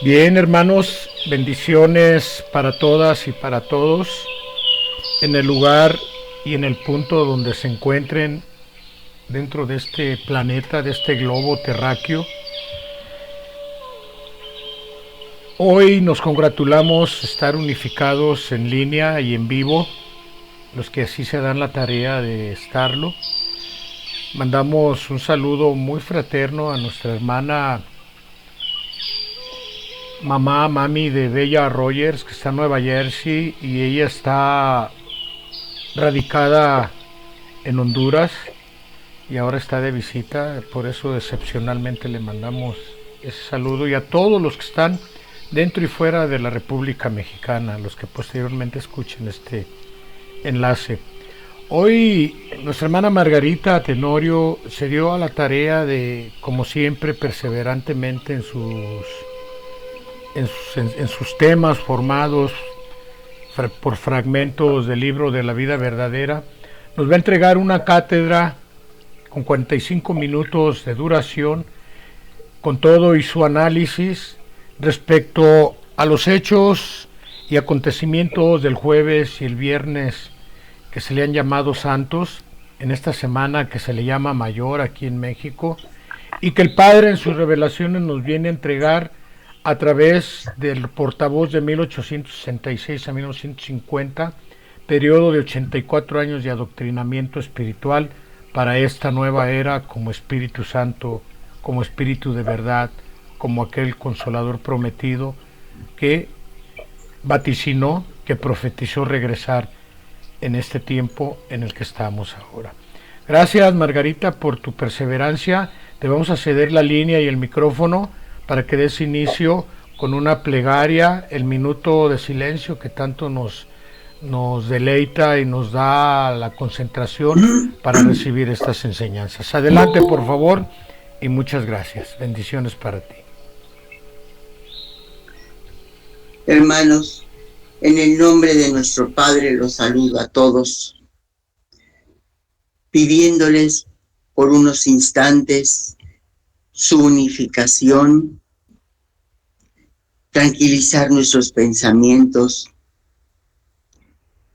Bien, hermanos, bendiciones para todas y para todos en el lugar y en el punto donde se encuentren dentro de este planeta, de este globo terráqueo. Hoy nos congratulamos estar unificados en línea y en vivo, los que así se dan la tarea de estarlo. Mandamos un saludo muy fraterno a nuestra hermana mami de Bella Rogers, que está en Nueva Jersey y ella está radicada en Honduras y ahora está de visita, por eso excepcionalmente le mandamos ese saludo, y a todos los que están dentro y fuera de la República Mexicana, los que posteriormente escuchen este enlace. Hoy nuestra hermana Margarita Tenorio se dio a la tarea de, como siempre, perseverantemente en sus temas formados por fragmentos del libro de la vida verdadera. Nos va a entregar una cátedra con 45 minutos de duración, con todo y su análisis respecto a los hechos y acontecimientos del jueves y el viernes que se le han llamado santos en esta semana que se le llama mayor aquí en México, y que el Padre en sus revelaciones nos viene a entregar a través del portavoz de 1866 a 1950, periodo de 84 años de adoctrinamiento espiritual para esta nueva era como Espíritu Santo, como Espíritu de verdad, como aquel consolador prometido que vaticinó, que profetizó regresar en este tiempo en el que estamos ahora. Gracias, Margarita, por tu perseverancia. Te vamos a ceder la línea y el micrófono para que des inicio con una plegaria, el minuto de silencio que tanto nos deleita y nos da la concentración para recibir estas enseñanzas. Adelante, por favor, y muchas gracias. Bendiciones para ti. Hermanos, en el nombre de nuestro Padre los saludo a todos, pidiéndoles por unos instantes su unificación, tranquilizar nuestros pensamientos,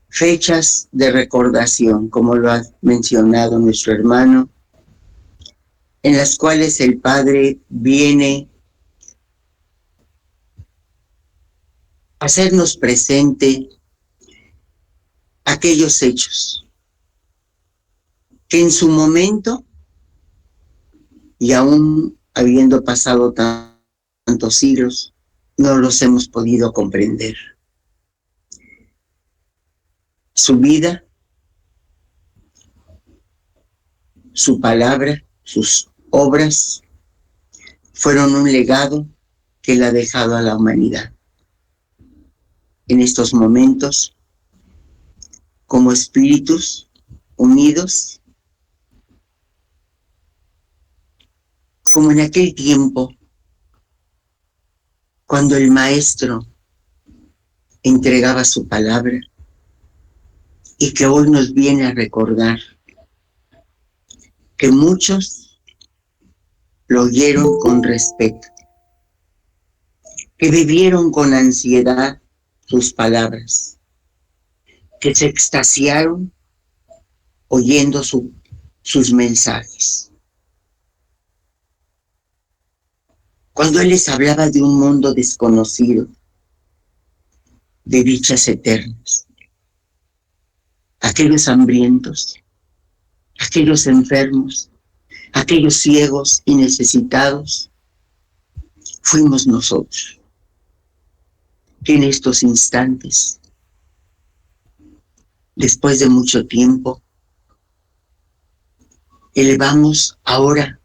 fechas de recordación, como lo ha mencionado nuestro hermano, en las cuales el Padre viene a hacernos presente aquellos hechos que en su momento, y aún habiendo pasado tantos siglos, no los hemos podido comprender. Su vida, su palabra, sus obras fueron un legado que él ha dejado a la humanidad. En estos momentos, como espíritus unidos, como en aquel tiempo, cuando el Maestro entregaba su palabra y que hoy nos viene a recordar que muchos lo oyeron con respeto, que vivieron con ansiedad sus palabras, que se extasiaron oyendo sus mensajes. Cuando él les hablaba de un mundo desconocido, de dichas eternas, aquellos hambrientos, aquellos enfermos, aquellos ciegos y necesitados, fuimos nosotros, que en estos instantes, después de mucho tiempo, elevamos ahora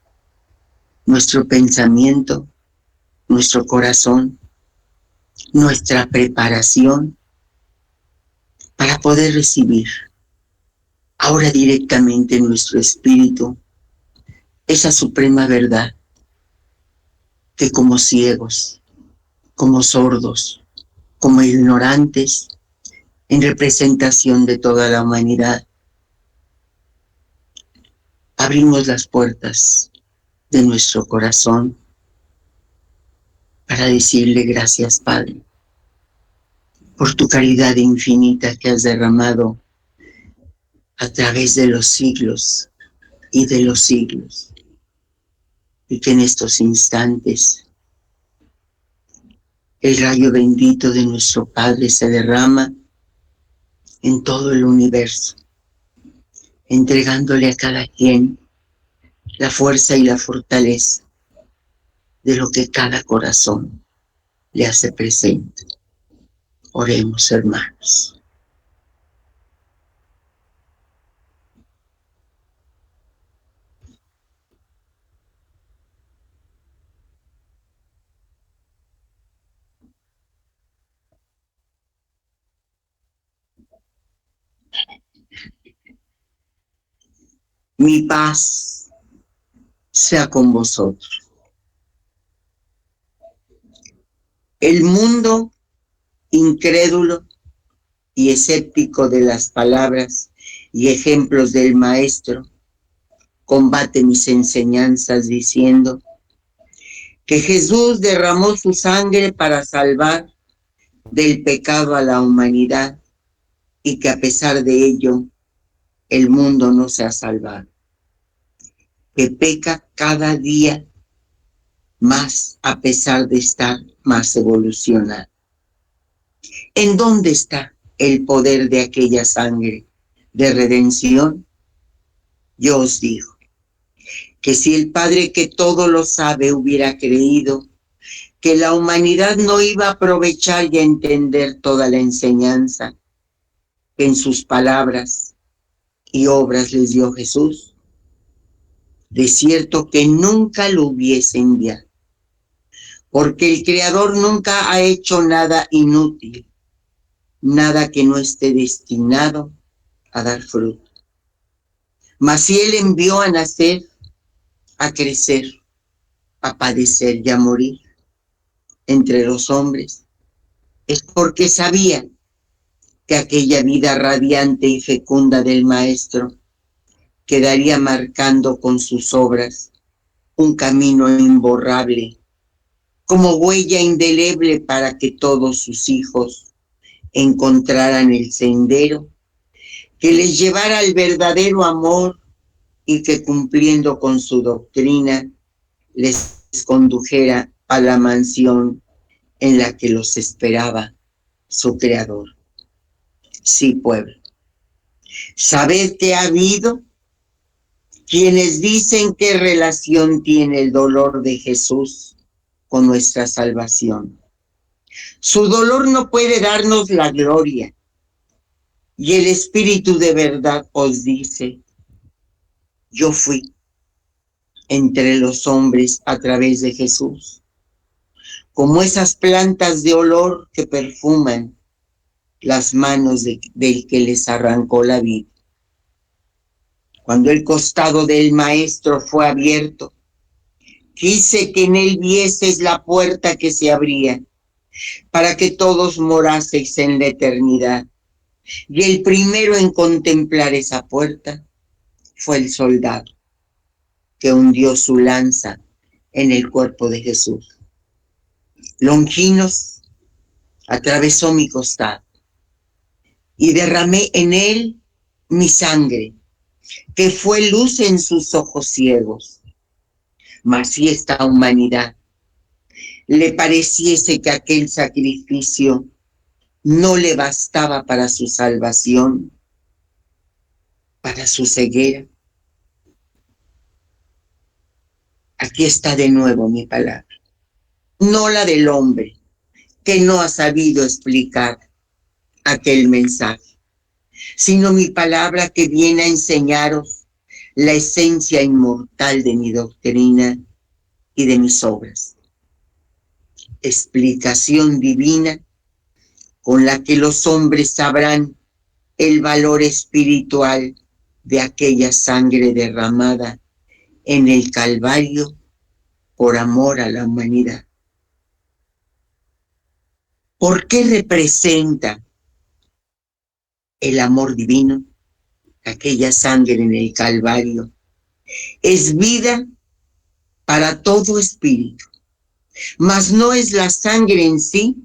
nuestro pensamiento, nuestro corazón, nuestra preparación para poder recibir ahora directamente en nuestro espíritu esa suprema verdad que como ciegos, como sordos, como ignorantes, en representación de toda la humanidad, abrimos las puertas de nuestro corazón para decirle gracias, Padre, por tu caridad infinita que has derramado a través de los siglos y de los siglos, y que en estos instantes el rayo bendito de nuestro Padre se derrama en todo el universo, entregándole a cada quien la fuerza y la fortaleza de lo que cada corazón le hace presente. Oremos, hermanos. Mi paz sea con vosotros. El mundo incrédulo y escéptico de las palabras y ejemplos del Maestro combate mis enseñanzas diciendo que Jesús derramó su sangre para salvar del pecado a la humanidad y que a pesar de ello el mundo no se ha salvado, que peca cada día más a pesar de estar más evolucionado. ¿En dónde está el poder de aquella sangre de redención? Yo os digo que si el Padre que todo lo sabe hubiera creído que la humanidad no iba a aprovechar y a entender toda la enseñanza que en sus palabras y obras les dio Jesús, de cierto que nunca lo hubiese enviado, porque el Creador nunca ha hecho nada inútil, nada que no esté destinado a dar fruto. Mas si Él envió a nacer, a crecer, a padecer y a morir entre los hombres, es porque sabía que aquella vida radiante y fecunda del Maestro quedaría marcando con sus obras un camino imborrable, como huella indeleble para que todos sus hijos encontraran el sendero que les llevara al verdadero amor y que cumpliendo con su doctrina les condujera a la mansión en la que los esperaba su Creador. Sí, pueblo, sabed que ha habido quienes dicen qué relación tiene el dolor de Jesús con nuestra salvación. Su dolor no puede darnos la gloria, y el Espíritu de verdad os dice, yo fui entre los hombres a través de Jesús, como esas plantas de olor que perfuman las manos del que les arrancó la vida. Cuando el costado del Maestro fue abierto, quise que en él vieseis la puerta que se abría, para que todos moraseis en la eternidad. Y el primero en contemplar esa puerta fue el soldado, que hundió su lanza en el cuerpo de Jesús. Longinos atravesó mi costado y derramé en él mi sangre, que fue luz en sus ojos ciegos. Mas si esta humanidad le pareciese que aquel sacrificio no le bastaba para su salvación, para su ceguera, aquí está de nuevo mi palabra, no la del hombre que no ha sabido explicar aquel mensaje, sino mi palabra que viene a enseñaros la esencia inmortal de mi doctrina y de mis obras. Explicación divina con la que los hombres sabrán el valor espiritual de aquella sangre derramada en el Calvario por amor a la humanidad. ¿Por qué representa el amor divino? Aquella sangre en el Calvario es vida para todo espíritu, mas no es la sangre en sí,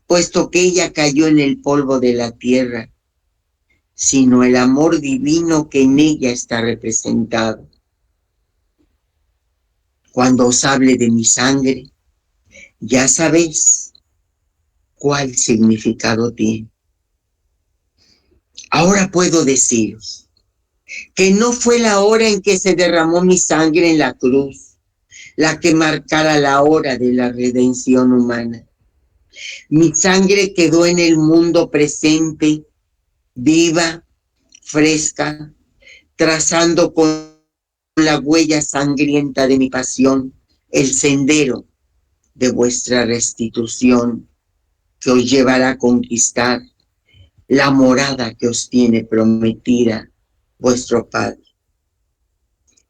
puesto que ella cayó en el polvo de la tierra, sino el amor divino que en ella está representado. Cuando os hable de mi sangre, ya sabéis cuál significado tiene. Ahora puedo deciros que no fue la hora en que se derramó mi sangre en la cruz la que marcara la hora de la redención humana. Mi sangre quedó en el mundo presente, viva, fresca, trazando con la huella sangrienta de mi pasión el sendero de vuestra restitución, que os llevará a conquistar la morada que os tiene prometida vuestro Padre.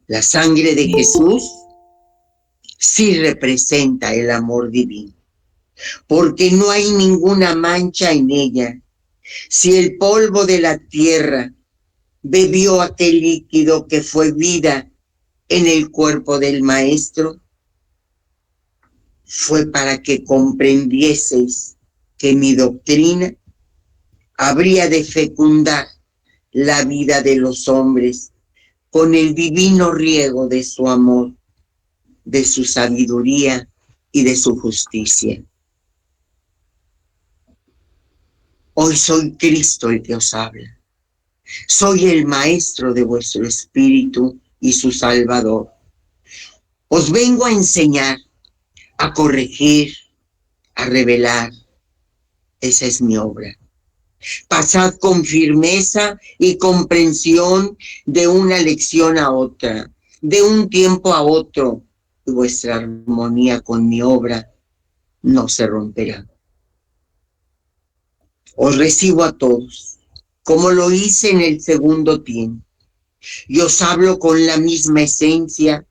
La sangre de Jesús sí representa el amor divino, porque no hay ninguna mancha en ella. Si el polvo de la tierra bebió aquel líquido que fue vida en el cuerpo del Maestro, fue para que comprendieseis que mi doctrina habría de fecundar la vida de los hombres con el divino riego de su amor, de su sabiduría y de su justicia. Hoy soy Cristo el que os habla. Soy el Maestro de vuestro espíritu y su Salvador. Os vengo a enseñar, a corregir, a revelar. Esa es mi obra. Pasad con firmeza y comprensión de una lección a otra, de un tiempo a otro, y vuestra armonía con mi obra no se romperá. Os recibo a todos, como lo hice en el segundo tiempo, y os hablo con la misma esencia,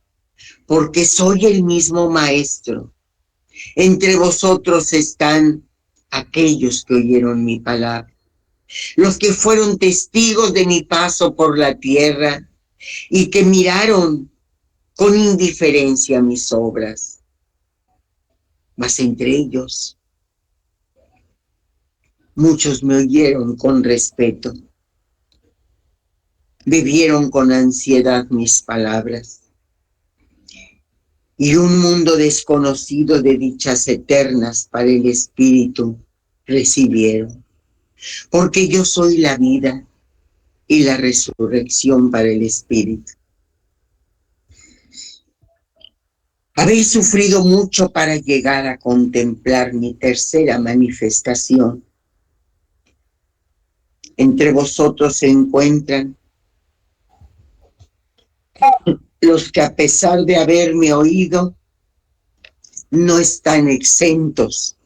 porque soy el mismo Maestro. Entre vosotros están aquellos que oyeron mi palabra, los que fueron testigos de mi paso por la tierra y que miraron con indiferencia mis obras. Mas entre ellos, muchos me oyeron con respeto, vivieron con ansiedad mis palabras, y un mundo desconocido de dichas eternas para el espíritu recibieron, porque yo soy la vida y la resurrección para el espíritu. Habéis sufrido mucho para llegar a contemplar mi tercera manifestación. Entre vosotros se encuentran los que, a pesar de haberme oído, no están exentos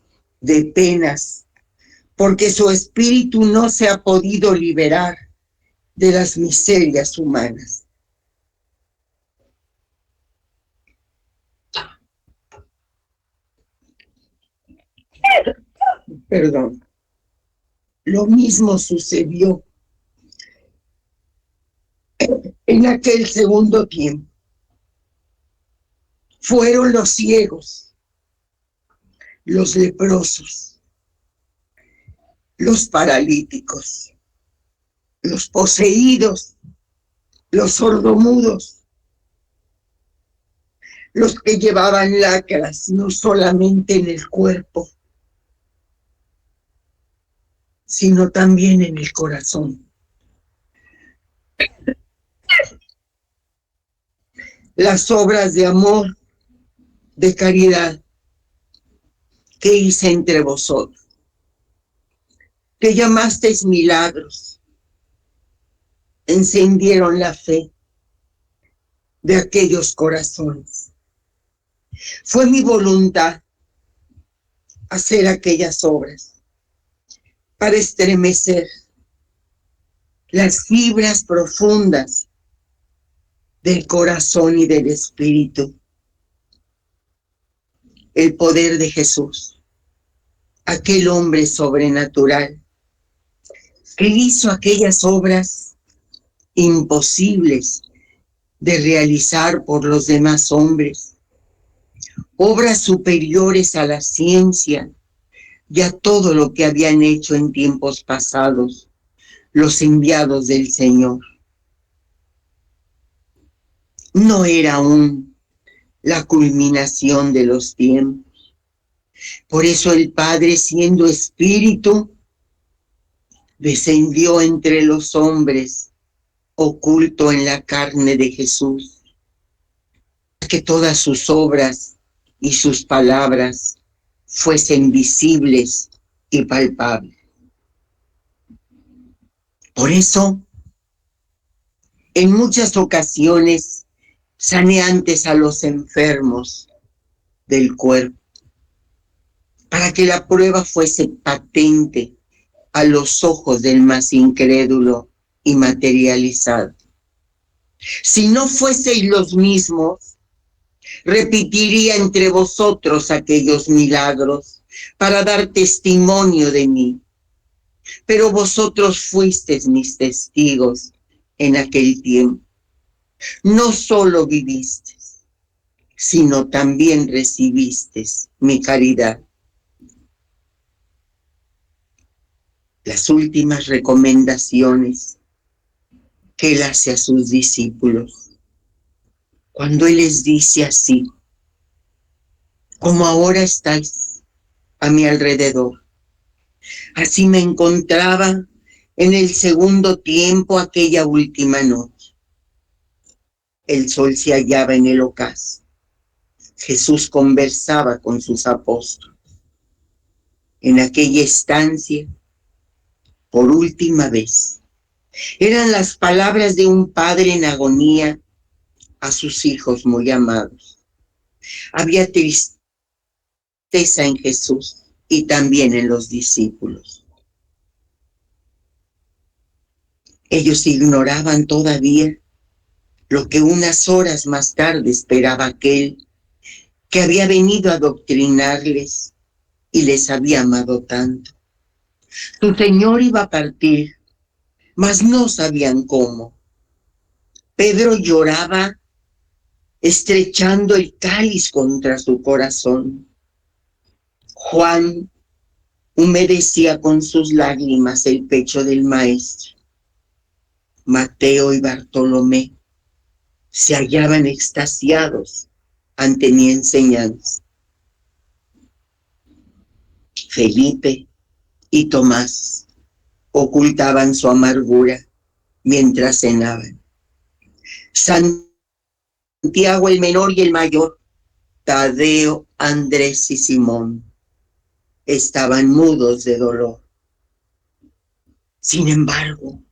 de penas, porque su espíritu no se ha podido liberar de las miserias humanas. Perdón. Lo mismo sucedió en aquel segundo tiempo. Fueron los ciegos, los leprosos, los paralíticos, los poseídos, los sordomudos, los que llevaban lacras no solamente en el cuerpo, sino también en el corazón. Las obras de amor, de caridad que hice entre vosotros, que llamasteis milagros, encendieron la fe de aquellos corazones. Fue mi voluntad hacer aquellas obras para estremecer las fibras profundas del corazón y del espíritu. El poder de Jesús, aquel hombre sobrenatural que hizo aquellas obras imposibles de realizar por los demás hombres, obras superiores a la ciencia y a todo lo que habían hecho en tiempos pasados los enviados del Señor. No era aún la culminación de los tiempos. Por eso el Padre, siendo Espíritu, descendió entre los hombres, oculto en la carne de Jesús, que todas sus obras y sus palabras fuesen visibles y palpables. Por eso, en muchas ocasiones, sané antes a los enfermos del cuerpo, para que la prueba fuese patente a los ojos del más incrédulo y materializado. Si no fueseis los mismos, repetiría entre vosotros aquellos milagros para dar testimonio de mí. Pero vosotros fuisteis mis testigos en aquel tiempo. No solo vivisteis, sino también recibisteis mi caridad. Las últimas recomendaciones que él hace a sus discípulos, cuando él les dice así: como ahora estáis a mi alrededor, así me encontraba en el segundo tiempo aquella última noche. El sol se hallaba en el ocaso. Jesús conversaba con sus apóstoles. En aquella estancia, por última vez, eran las palabras de un padre en agonía a sus hijos muy amados. Había tristeza en Jesús y también en los discípulos. Ellos ignoraban todavía lo que unas horas más tarde esperaba aquel que había venido a adoctrinarles y les había amado tanto. Su Señor iba a partir, mas no sabían cómo. Pedro lloraba, estrechando el cáliz contra su corazón. Juan humedecía con sus lágrimas el pecho del Maestro. Mateo y Bartolomé se hallaban extasiados ante mi enseñanza. Felipe y Tomás ocultaban su amargura mientras cenaban. Santiago el menor y el mayor, Tadeo, Andrés y Simón estaban mudos de dolor. Sin embargo,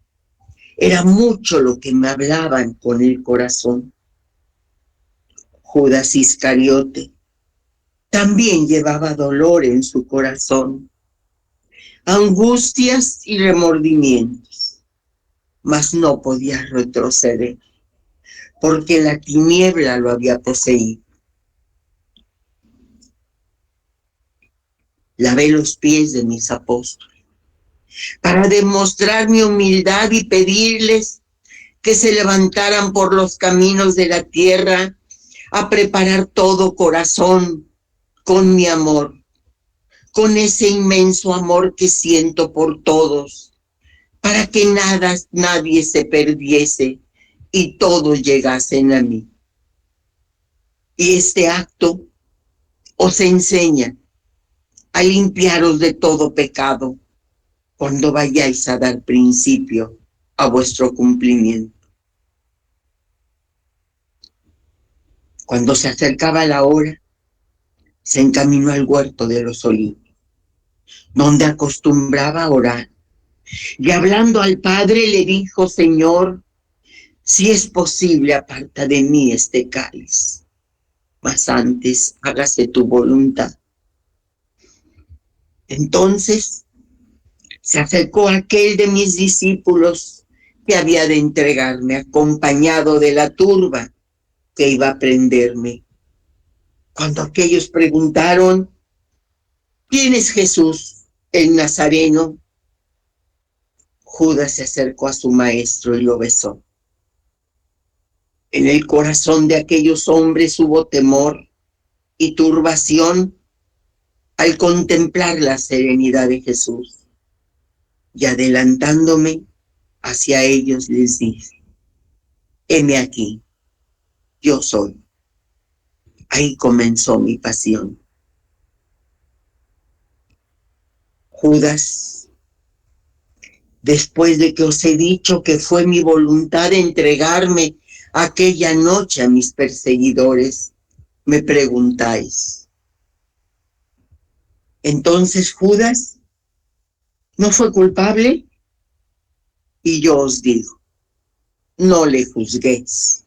era mucho lo que me hablaban con el corazón. Judas Iscariote también llevaba dolor en su corazón, angustias y remordimientos, mas no podía retroceder, porque la tiniebla lo había poseído. Lavé los pies de mis apóstoles para demostrar mi humildad y pedirles que se levantaran por los caminos de la tierra a preparar todo corazón con mi amor, con ese inmenso amor que siento por todos, para que nadie se perdiese y todos llegasen a mí. Y este acto os enseña a limpiaros de todo pecado cuando vayáis a dar principio a vuestro cumplimiento. Cuando se acercaba la hora, se encaminó al huerto de los olivos, donde acostumbraba a orar, y hablando al Padre le dijo: Señor, si es posible, aparta de mí este cáliz, mas antes hágase tu voluntad. Entonces se acercó aquel de mis discípulos que había de entregarme, acompañado de la turba que iba a prenderme. Cuando aquellos preguntaron: ¿quién es Jesús, el Nazareno?, Judas se acercó a su maestro y lo besó. En el corazón de aquellos hombres hubo temor, y turbación al contemplar la serenidad de Jesús. Y adelantándome hacia ellos les dije: heme aquí, yo soy. Ahí comenzó mi pasión. Judas, después de que os he dicho que fue mi voluntad entregarme aquella noche a mis perseguidores, me preguntáis: ¿entonces Judas no fue culpable? Y yo os digo: no le juzguéis,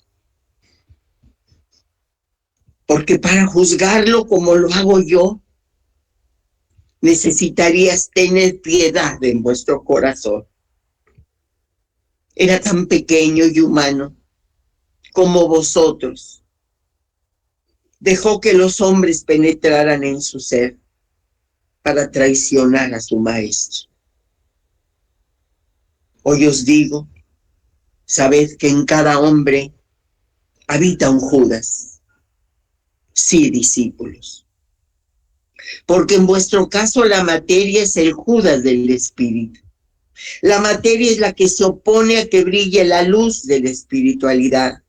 porque para juzgarlo como lo hago yo, necesitarías tener piedad en vuestro corazón. Era tan pequeño y humano como vosotros. Dejó que los hombres penetraran en su ser para traicionar a su maestro. Hoy os digo, sabed que en cada hombre habita un Judas. Sí, discípulos. Porque en vuestro caso la materia es el Judas del espíritu. La materia es la que se opone a que brille la luz de la espiritualidad,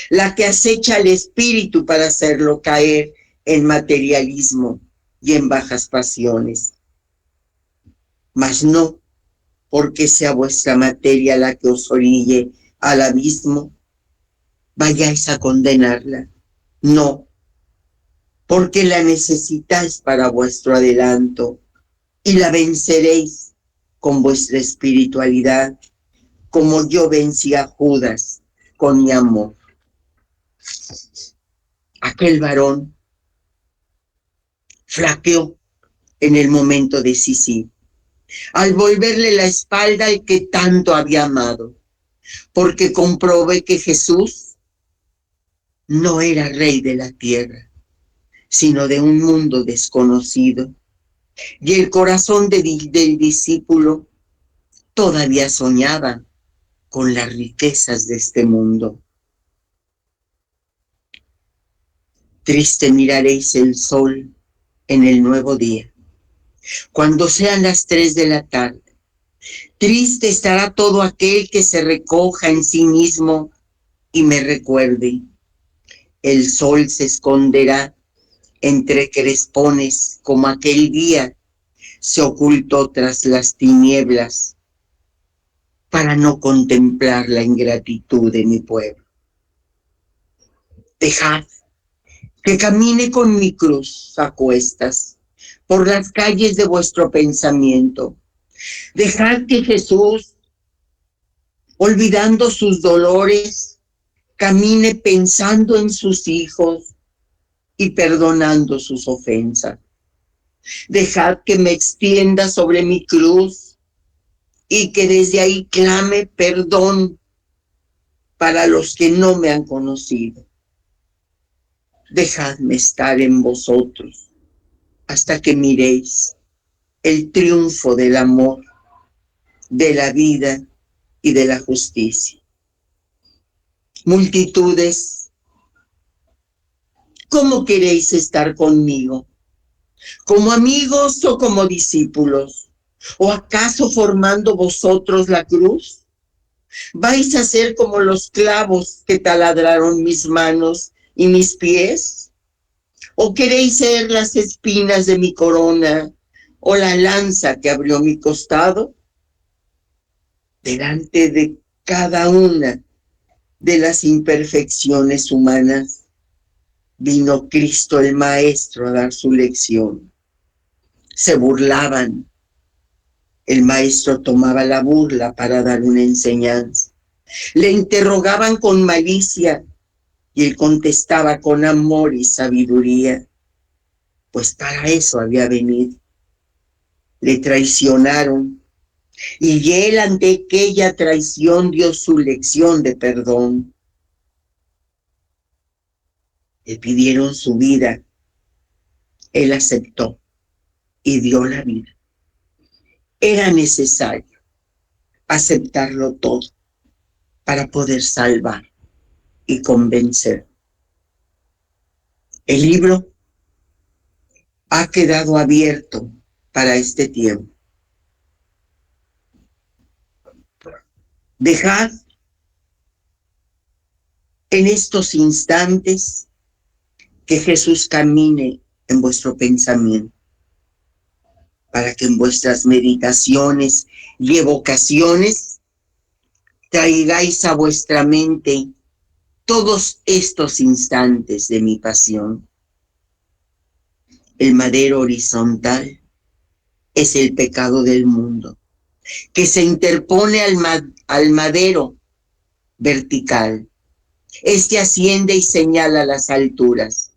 la que acecha al espíritu para hacerlo caer en materialismo y en bajas pasiones. Mas no porque sea vuestra materia la que os orille al abismo, vayáis a condenarla. No, porque la necesitáis para vuestro adelanto y la venceréis con vuestra espiritualidad, como yo vencí a Judas con mi amor. Aquel varón flaqueó en el momento decisivo, al volverle la espalda al que tanto había amado, porque comprobé que Jesús no era rey de la tierra, sino de un mundo desconocido, y el corazón del discípulo todavía soñaba con las riquezas de este mundo. Triste miraréis el sol en el nuevo día, cuando sean las 3 de la tarde. Triste estará todo aquel que se recoja en sí mismo y me recuerde. El sol se esconderá entre crespones como aquel día se ocultó tras las tinieblas para no contemplar la ingratitud de mi pueblo. Dejad que camine con mi cruz a cuestas por las calles de vuestro pensamiento. Dejad que Jesús, olvidando sus dolores, camine pensando en sus hijos y perdonando sus ofensas. Dejad que me extienda sobre mi cruz y que desde ahí clame perdón para los que no me han conocido. Dejadme estar en vosotros hasta que miréis el triunfo del amor, de la vida y de la justicia. Multitudes, ¿cómo queréis estar conmigo? ¿Como amigos o como discípulos? ¿O acaso formando vosotros la cruz? ¿Vais a ser como los clavos que taladraron mis manos y mis pies? ¿O queréis ser las espinas de mi corona o la lanza que abrió mi costado? Delante de cada una de las imperfecciones humanas vino Cristo el Maestro a dar su lección. Se burlaban. El Maestro tomaba la burla para dar una enseñanza. Le interrogaban con malicia y él contestaba con amor y sabiduría, pues para eso había venido. Le traicionaron y él ante aquella traición dio su lección de perdón. Le pidieron su vida, él aceptó y dio la vida. Era necesario aceptarlo todo para poder salvar y convencer. El libro ha quedado abierto para este tiempo. Dejad en estos instantes que Jesús camine en vuestro pensamiento, para que en vuestras meditaciones y evocaciones traigáis a vuestra mente todos estos instantes de mi pasión. El madero horizontal es el pecado del mundo, que se interpone al madero vertical. Este asciende y señala las alturas,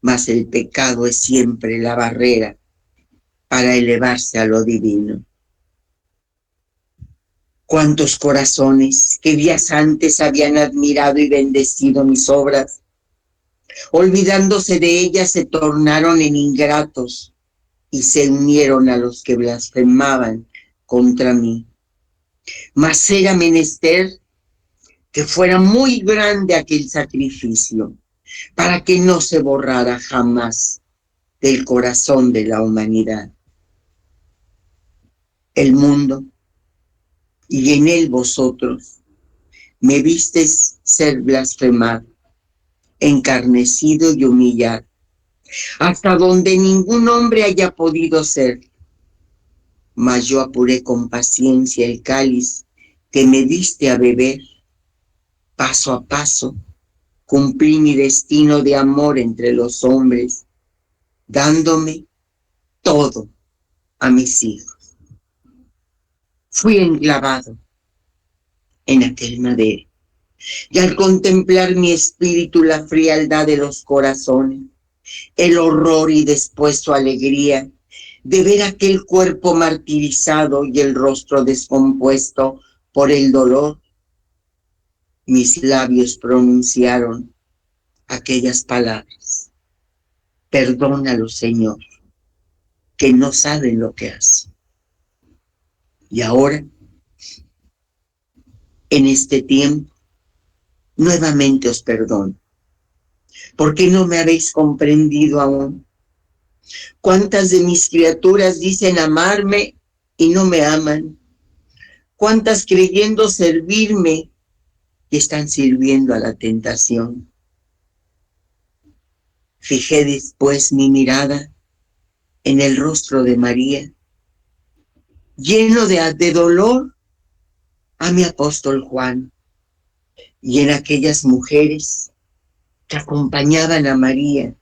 mas el pecado es siempre la barrera para elevarse a lo divino. ¿Cuántos corazones que días antes habían admirado y bendecido mis obras, olvidándose de ellas, se tornaron en ingratos y se unieron a los que blasfemaban contra mí? Mas era menester que fuera muy grande aquel sacrificio para que no se borrara jamás del corazón de la humanidad. El mundo, y en él vosotros, me vistes ser blasfemado, encarnecido y humillado, hasta donde ningún hombre haya podido ser. Mas yo apuré con paciencia el cáliz que me diste a beber. Paso a paso, cumplí mi destino de amor entre los hombres, dándome todo a mis hijos. Fui enclavado en aquel madero, y al contemplar mi espíritu la frialdad de los corazones, el horror y después su alegría de ver aquel cuerpo martirizado y el rostro descompuesto por el dolor, mis labios pronunciaron aquellas palabras: perdónalo, Señor, que no saben lo que hacen. Y ahora, en este tiempo, nuevamente os perdono, porque no me habéis comprendido aún. ¿Cuántas de mis criaturas dicen amarme y no me aman? ¿Cuántas creyendo servirme y están sirviendo a la tentación? Fijé después mi mirada en el rostro de María, lleno de dolor, a mi apóstol Juan, y en aquellas mujeres que acompañaban a María,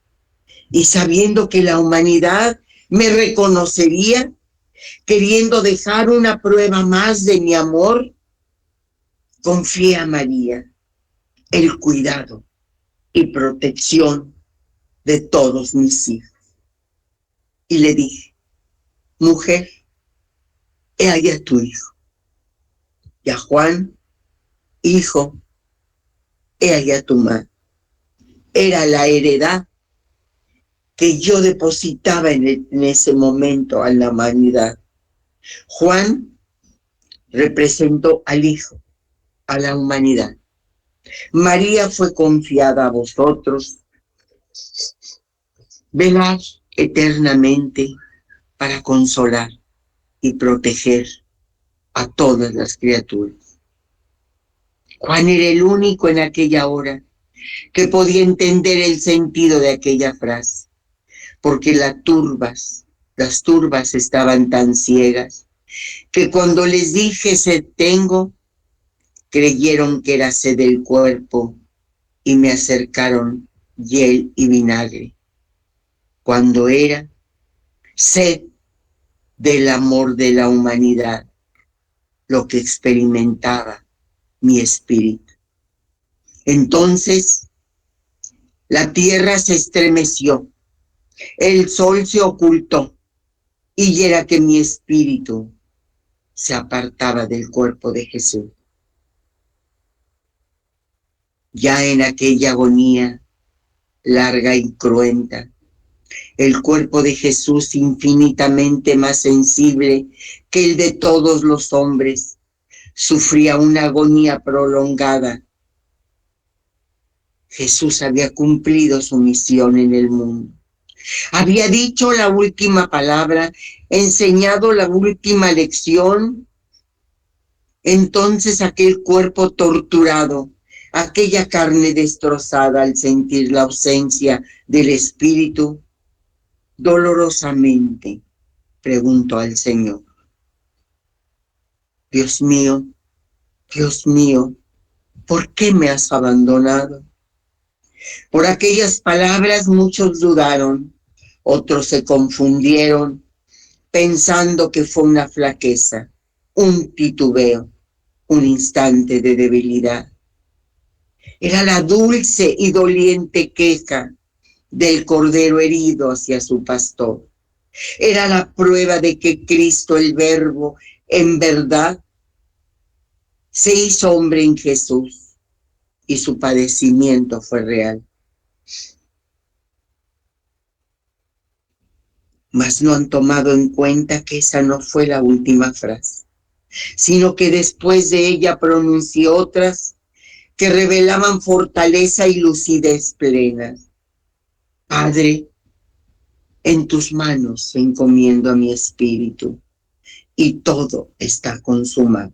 y sabiendo que la humanidad me reconocería, queriendo dejar una prueba más de mi amor, confié a María el cuidado y protección de todos mis hijos. Y le dije: mujer, he ahí a tu hijo. Y a Juan: hijo, he ahí a tu madre. Era la heredad que yo depositaba en ese momento a la humanidad. Juan representó al hijo, a la humanidad. María fue confiada a vosotros, velar eternamente para consolar y proteger a todas las criaturas. Juan era el único en aquella hora que podía entender el sentido de aquella frase, porque las turbas estaban tan ciegas que cuando les dije sed tengo, creyeron que era sed del cuerpo y me acercaron hiel y vinagre, cuando era sed del amor de la humanidad lo que experimentaba mi espíritu. Entonces la tierra se estremeció, el sol se ocultó, y era que mi espíritu se apartaba del cuerpo de Jesús. Ya en aquella agonía larga y cruenta, el cuerpo de Jesús, infinitamente más sensible que el de todos los hombres, sufría una agonía prolongada. Jesús había cumplido su misión en el mundo. Había dicho la última palabra, enseñado la última lección. Entonces aquel cuerpo torturado, aquella carne destrozada al sentir la ausencia del Espíritu, dolorosamente preguntó al Señor: Dios mío, ¿por qué me has abandonado? Por aquellas palabras muchos dudaron, otros se confundieron, pensando que fue una flaqueza, un titubeo, un instante de debilidad. Era la dulce y doliente queja del cordero herido hacia su pastor. Era la prueba de que Cristo, el Verbo, en verdad, se hizo hombre en Jesús y su padecimiento fue real. Mas no han tomado en cuenta que esa no fue la última frase, sino que después de ella pronunció otras que revelaban fortaleza y lucidez plena. Padre, en tus manos encomiendo a mi espíritu, y todo está consumado.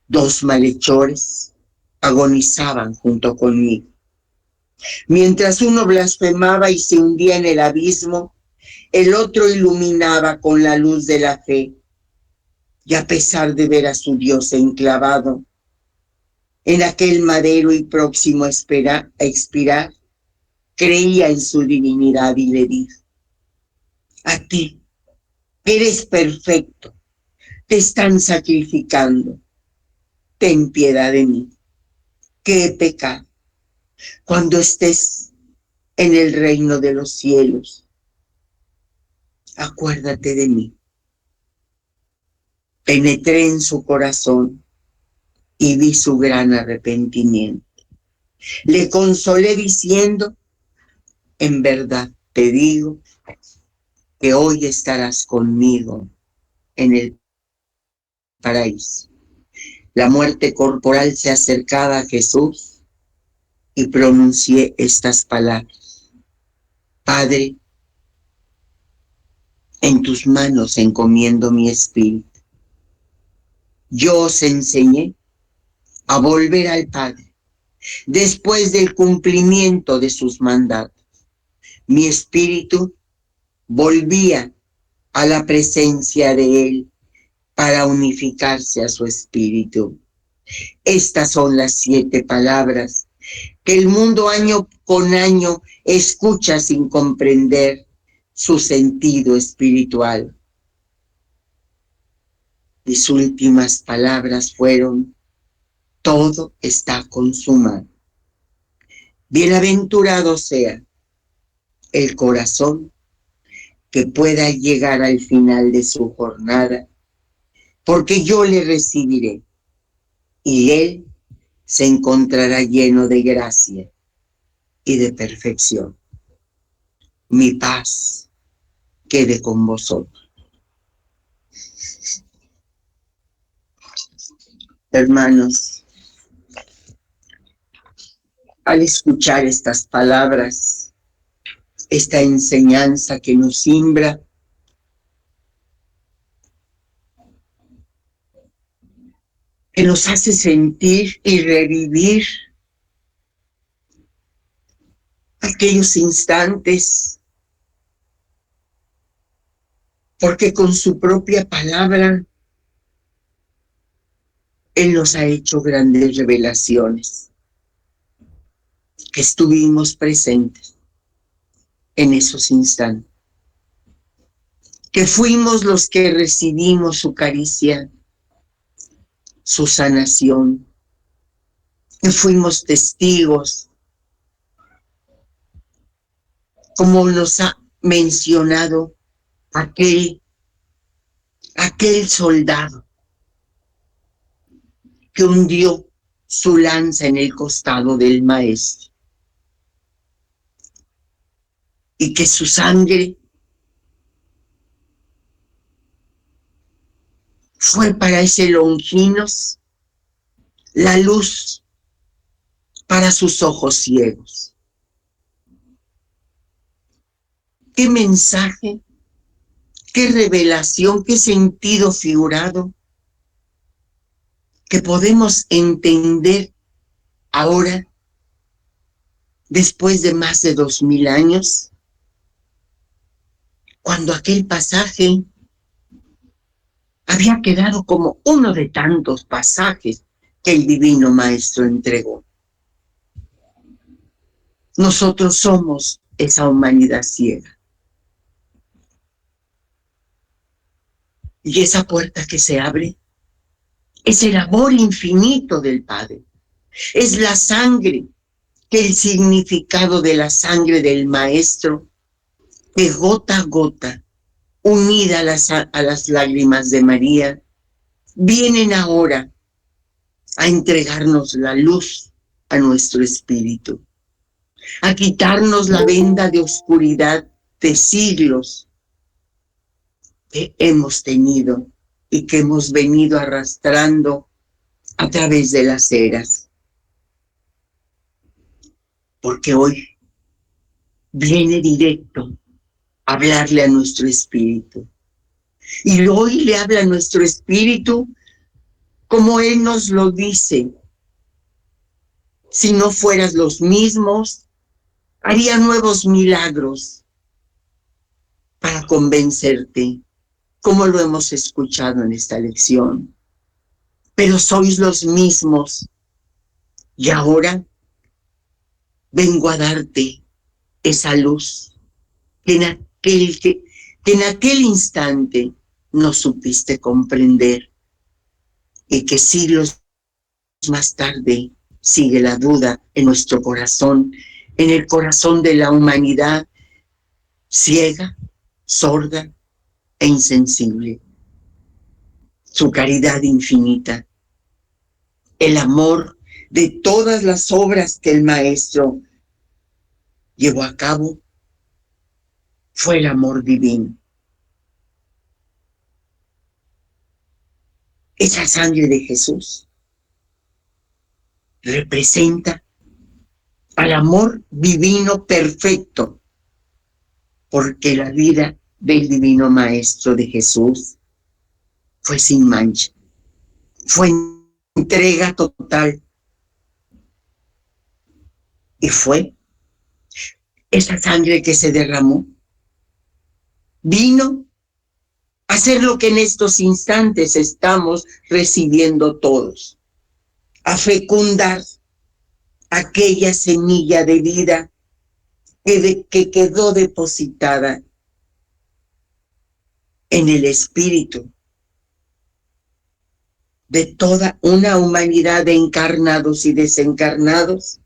2 malhechores agonizaban junto conmigo. Mientras uno blasfemaba y se hundía en el abismo, el otro iluminaba con la luz de la fe. Y a pesar de ver a su Dios enclavado en aquel madero y próximo a expirar, creía en su divinidad y le dijo: a ti, eres perfecto, te están sacrificando, ten piedad de mí, que he pecado. Cuando estés en el reino de los cielos, acuérdate de mí. Penetré en su corazón y vi su gran arrepentimiento. Le consolé diciendo: en verdad te digo que hoy estarás conmigo en el paraíso. La muerte corporal se acercaba a Jesús y pronuncié estas palabras: Padre, en tus manos encomiendo mi espíritu. Yo os enseñé a volver al Padre después del cumplimiento de sus mandatos. Mi espíritu volvía a la presencia de Él para unificarse a su espíritu. Estas son las 7 palabras que el mundo año con año escucha sin comprender su sentido espiritual. Mis últimas palabras fueron: todo está consumado. Bienaventurado sea el corazón que pueda llegar al final de su jornada, porque yo le recibiré y él se encontrará lleno de gracia y de perfección. Mi paz quede con vosotros. Hermanos, al escuchar estas palabras, esta enseñanza que nos simbra, que nos hace sentir y revivir aquellos instantes, porque con su propia palabra Él nos ha hecho grandes revelaciones, que estuvimos presentes en esos instantes, que fuimos los que recibimos su caricia, su sanación, que fuimos testigos, como nos ha mencionado aquel soldado que hundió su lanza en el costado del maestro y que su sangre fue para ese Longinos la luz para sus ojos ciegos. qué mensaje, qué revelación, qué sentido figurado que podemos entender ahora, después de más de 2000 años, cuando aquel pasaje había quedado como uno de tantos pasajes que el Divino Maestro entregó. Nosotros somos esa humanidad ciega. Y esa puerta que se abre es el amor infinito del Padre. Es la sangre, que el significado de la sangre del Maestro, que gota a gota, unida a las lágrimas de María, vienen ahora a entregarnos la luz a nuestro espíritu, a quitarnos la venda de oscuridad de siglos que hemos tenido y que hemos venido arrastrando a través de las eras. Porque hoy viene directo a hablarle a nuestro espíritu. Y hoy le habla a nuestro espíritu como Él nos lo dice. Si no fueras los mismos, haría nuevos milagros para convencerte, como lo hemos escuchado en esta lección. Pero sois los mismos. Y ahora vengo a darte esa luz que en aquel instante no supiste comprender y que siglos más tarde sigue la duda en nuestro corazón, en el corazón de la humanidad ciega, sorda e insensible. Su caridad infinita, el amor de todas las obras que el Maestro llevó a cabo, fue el amor divino. Esa sangre de Jesús representa al amor divino perfecto, porque la vida del Divino Maestro de Jesús fue sin mancha, fue entrega total, y fue esa sangre que se derramó, vino a hacer lo que en estos instantes estamos recibiendo todos, a fecundar aquella semilla de vida que quedó depositada en el espíritu de toda una humanidad de encarnados y desencarnados.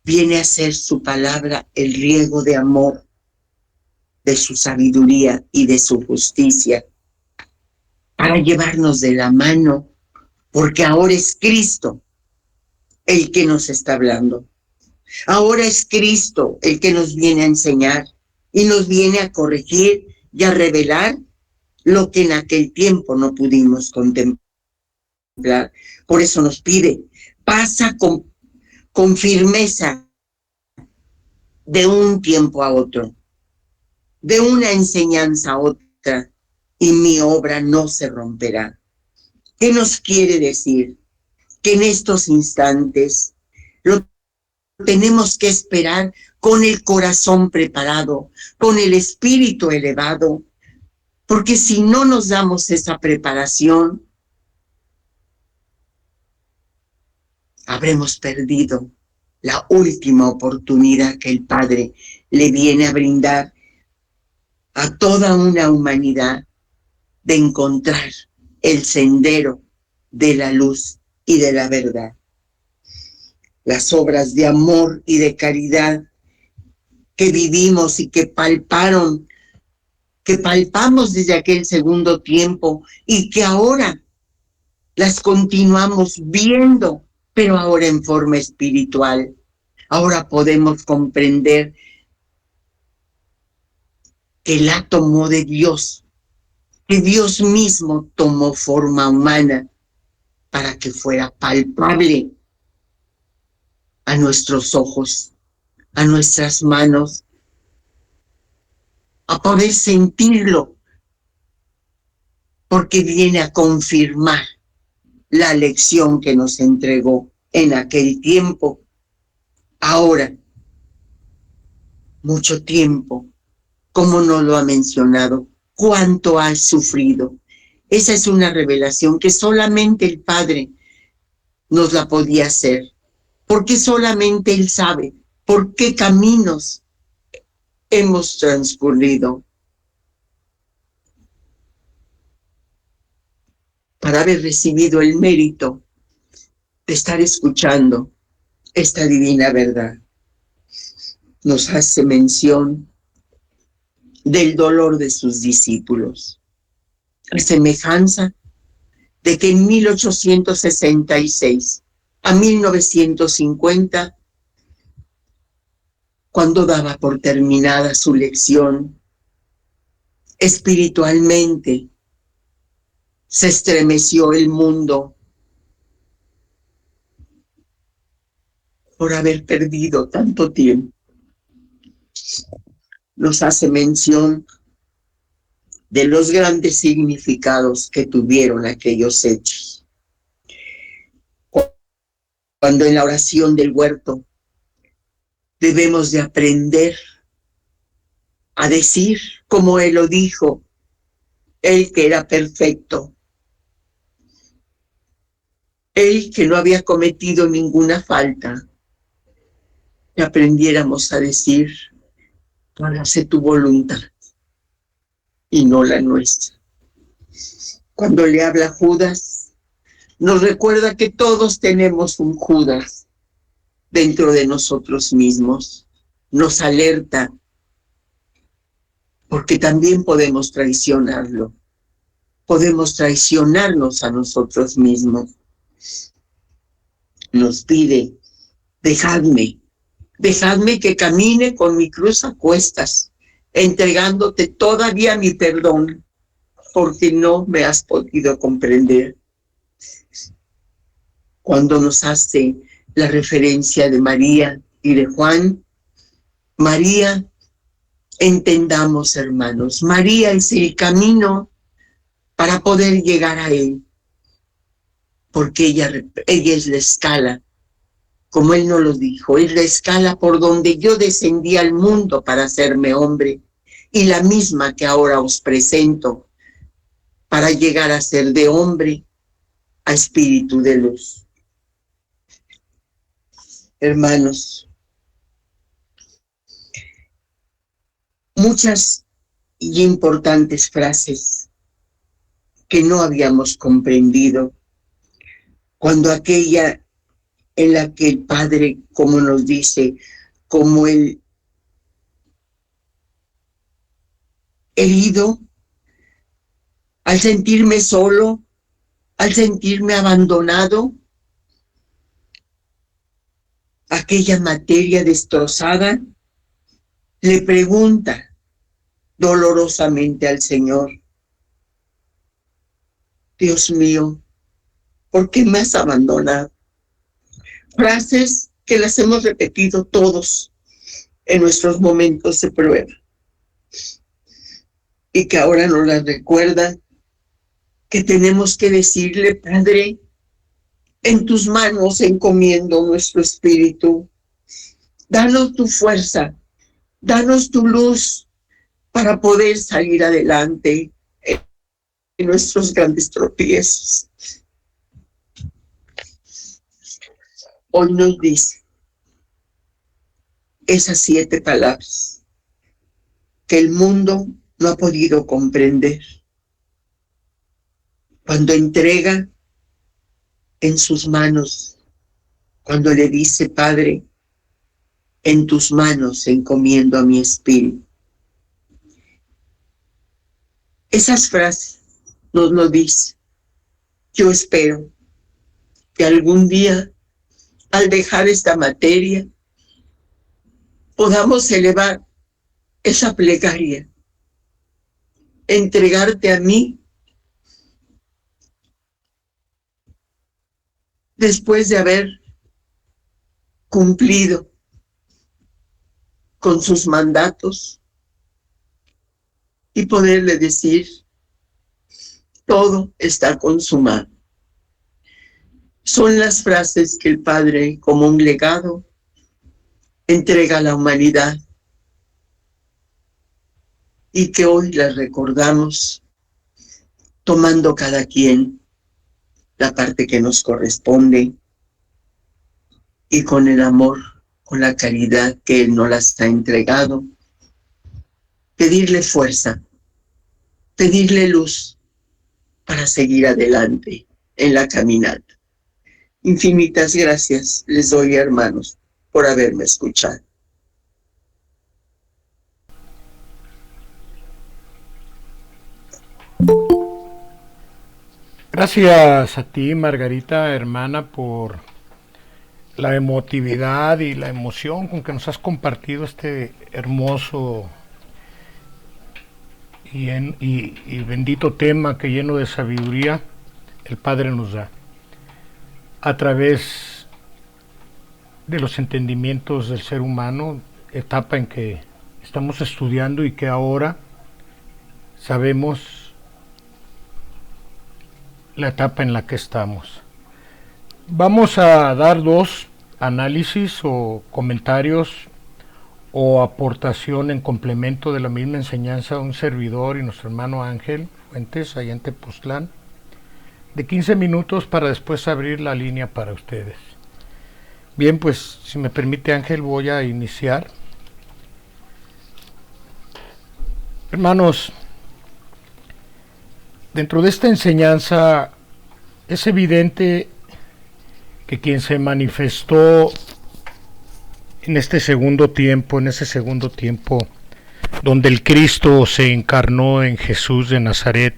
Viene a ser su palabra el riego de amor, de su sabiduría y de su justicia, para llevarnos de la mano, porque ahora es Cristo el que nos está hablando. Ahora es Cristo el que nos viene a enseñar y nos viene a corregir y a revelar lo que en aquel tiempo no pudimos contemplar. Por eso nos pide, pasa con firmeza de un tiempo a otro, de una enseñanza a otra, y mi obra no se romperá. ¿Qué nos quiere decir? Que en estos instantes lo tenemos que esperar con el corazón preparado, con el espíritu elevado, porque si no nos damos esa preparación, habremos perdido la última oportunidad que el Padre le viene a brindar a toda una humanidad de encontrar el sendero de la luz y de la verdad. Las obras de amor y de caridad que vivimos y que palpamos desde aquel segundo tiempo y que ahora las continuamos viendo, pero ahora en forma espiritual. Ahora podemos comprender que el átomo de Dios, que Dios mismo tomó forma humana para que fuera palpable a nuestros ojos, a nuestras manos, a poder sentirlo, porque viene a confirmar la lección que nos entregó en aquel tiempo. Ahora, mucho tiempo, como no lo ha mencionado, cuánto has sufrido. Esa es una revelación que solamente el Padre nos la podía hacer, porque solamente Él sabe por qué caminos hemos transcurrido para haber recibido el mérito de estar escuchando esta divina verdad. Nos hace mención del dolor de sus discípulos, a semejanza de que en 1866 a 1950, cuando daba por terminada su lección, espiritualmente se estremeció el mundo por haber perdido tanto tiempo. Nos hace mención de los grandes significados que tuvieron aquellos hechos. Cuando en la oración del huerto debemos de aprender a decir, como Él lo dijo, Él que era perfecto, Él que no había cometido ninguna falta, que aprendiéramos a decir, hágase tu voluntad y no la nuestra. Cuando le habla a Judas, nos recuerda que todos tenemos un Judas dentro de nosotros mismos. Nos alerta, porque también podemos traicionarlo. Podemos traicionarnos a nosotros mismos. Nos pide, dejadme que camine con mi cruz a cuestas, entregándote todavía mi perdón, porque no me has podido comprender. Cuando nos hace la referencia de María y de Juan, María, entendamos, hermanos, María es el camino para poder llegar a Él, porque ella es la escala, como Él nos lo dijo, es la escala por donde yo descendí al mundo para hacerme hombre, y la misma que ahora os presento para llegar a ser de hombre a espíritu de luz. Hermanos, muchas y importantes frases que no habíamos comprendido cuando aquella en la que el Padre, como nos dice, como el herido, al sentirme solo, al sentirme abandonado, aquella materia destrozada, le pregunta dolorosamente al Señor, Dios mío, ¿por qué me has abandonado? Frases que las hemos repetido todos en nuestros momentos de prueba y que ahora nos las recuerda, que tenemos que decirle, Padre, en tus manos encomiendo nuestro espíritu. Danos tu fuerza, danos tu luz para poder salir adelante en nuestros grandes tropiezos. Hoy nos dice esas 7 palabras que el mundo no ha podido comprender. Cuando entrega en sus manos, cuando le dice, Padre, en tus manos encomiendo a mi espíritu. Esas frases nos lo dice. Yo espero que algún día, al dejar esta materia, podamos elevar esa plegaria, entregarte a mí después de haber cumplido con sus mandatos, y poderle decir, todo está consumado. Son las frases que el Padre, como un legado, entrega a la humanidad y que hoy las recordamos tomando cada quien la parte que nos corresponde y con el amor, con la caridad que Él nos las ha entregado, pedirle fuerza, pedirle luz para seguir adelante en la caminata. Infinitas gracias les doy, hermanos, por haberme escuchado. Gracias a ti, Margarita, hermana, por la emotividad y la emoción con que nos has compartido este hermoso y bendito tema que, lleno de sabiduría, el Padre nos da a través de los entendimientos del ser humano, etapa en que estamos estudiando y que ahora sabemos la etapa en la que estamos. Vamos a dar dos análisis o comentarios o aportación en complemento de la misma enseñanza de un servidor y nuestro hermano Ángel Fuentes, allá en Tepoztlán, de 15 minutos para después abrir la línea para ustedes. Bien, pues si me permite, Ángel, voy a iniciar. Hermanos, dentro de esta enseñanza es evidente que quien se manifestó en ese segundo tiempo donde el Cristo se encarnó en Jesús de Nazaret,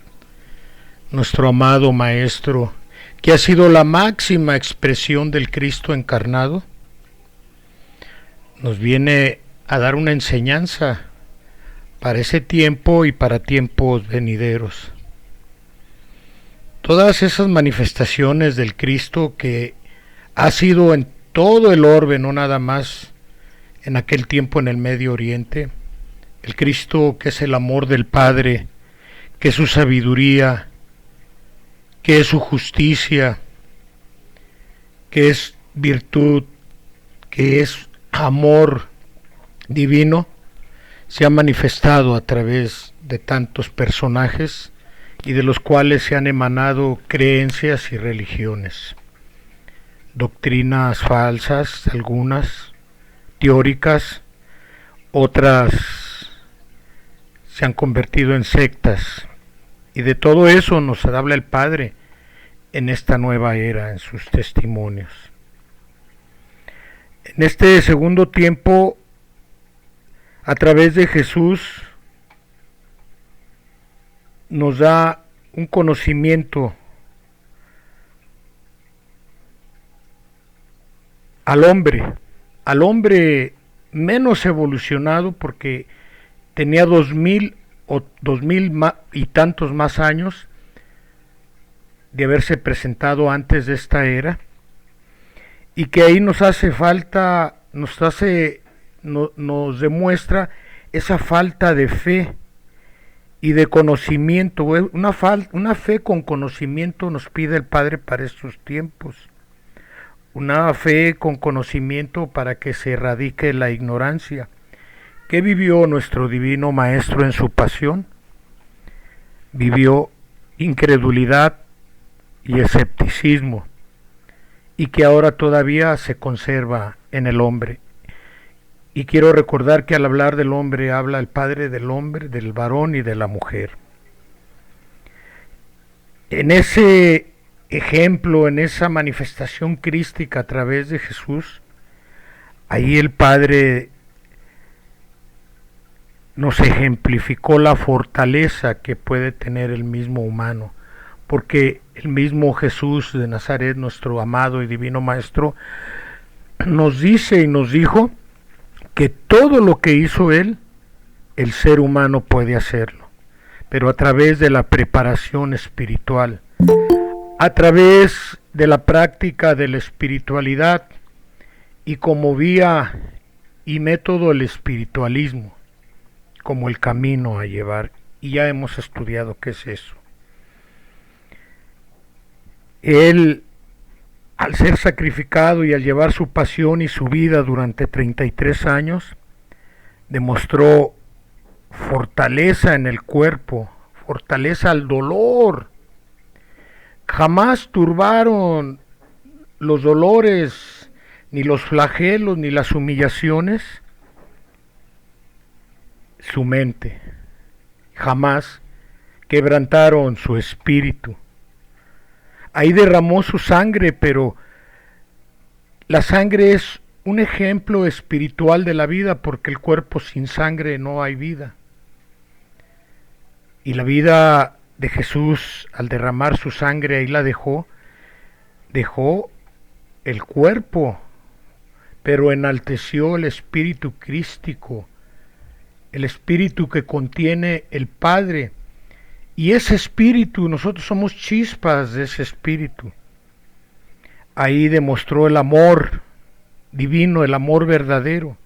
nuestro amado Maestro, que ha sido la máxima expresión del Cristo encarnado, nos viene a dar una enseñanza para ese tiempo y para tiempos venideros. Todas esas manifestaciones del Cristo que ha sido en todo el orbe, no nada más en aquel tiempo en el Medio Oriente, el Cristo que es el amor del Padre, que es su sabiduría, que es su justicia, que es virtud, que es amor divino, se ha manifestado a través de tantos personajes y de los cuales se han emanado creencias y religiones, doctrinas falsas, algunas teóricas, otras se han convertido en sectas, y de todo eso nos habla el Padre en esta nueva era, en sus testimonios. En este segundo tiempo, a través de Jesús, nos da un conocimiento al hombre menos evolucionado, porque tenía 2000 y tantos más años de haberse presentado antes de esta era, y que ahí nos hace falta, nos demuestra esa falta de fe y de conocimiento. Una fe con conocimiento nos pide el Padre para estos tiempos. Una fe con conocimiento para que se erradique la ignorancia. ¿Qué vivió nuestro divino Maestro en su pasión? Vivió incredulidad y escepticismo, y que ahora todavía se conserva en el hombre. Y quiero recordar que al hablar del hombre habla el Padre del hombre, del varón y de la mujer. En ese ejemplo, en esa manifestación crística a través de Jesús, ahí el Padre nos ejemplificó la fortaleza que puede tener el mismo humano, porque el mismo Jesús de Nazaret, nuestro amado y divino Maestro, nos dice y nos dijo que todo lo que hizo Él, el ser humano puede hacerlo, pero a través de la preparación espiritual, a través de la práctica de la espiritualidad, y como vía y método el espiritualismo, como el camino a llevar y ya hemos estudiado qué es eso. Él, al ser sacrificado y al llevar su pasión y su vida durante 33 años, demostró fortaleza en el cuerpo, fortaleza al dolor. Jamás turbaron los dolores, ni los flagelos, ni las humillaciones, su mente. Jamás quebrantaron su espíritu. Ahí derramó su sangre, pero la sangre es un ejemplo espiritual de la vida, porque el cuerpo sin sangre no hay vida. Y la vida de Jesús, al derramar su sangre, ahí la dejó el cuerpo, pero enalteció el espíritu crístico, el espíritu que contiene el Padre. Y ese espíritu, nosotros somos chispas de ese espíritu. Ahí demostró el amor divino, el amor verdadero.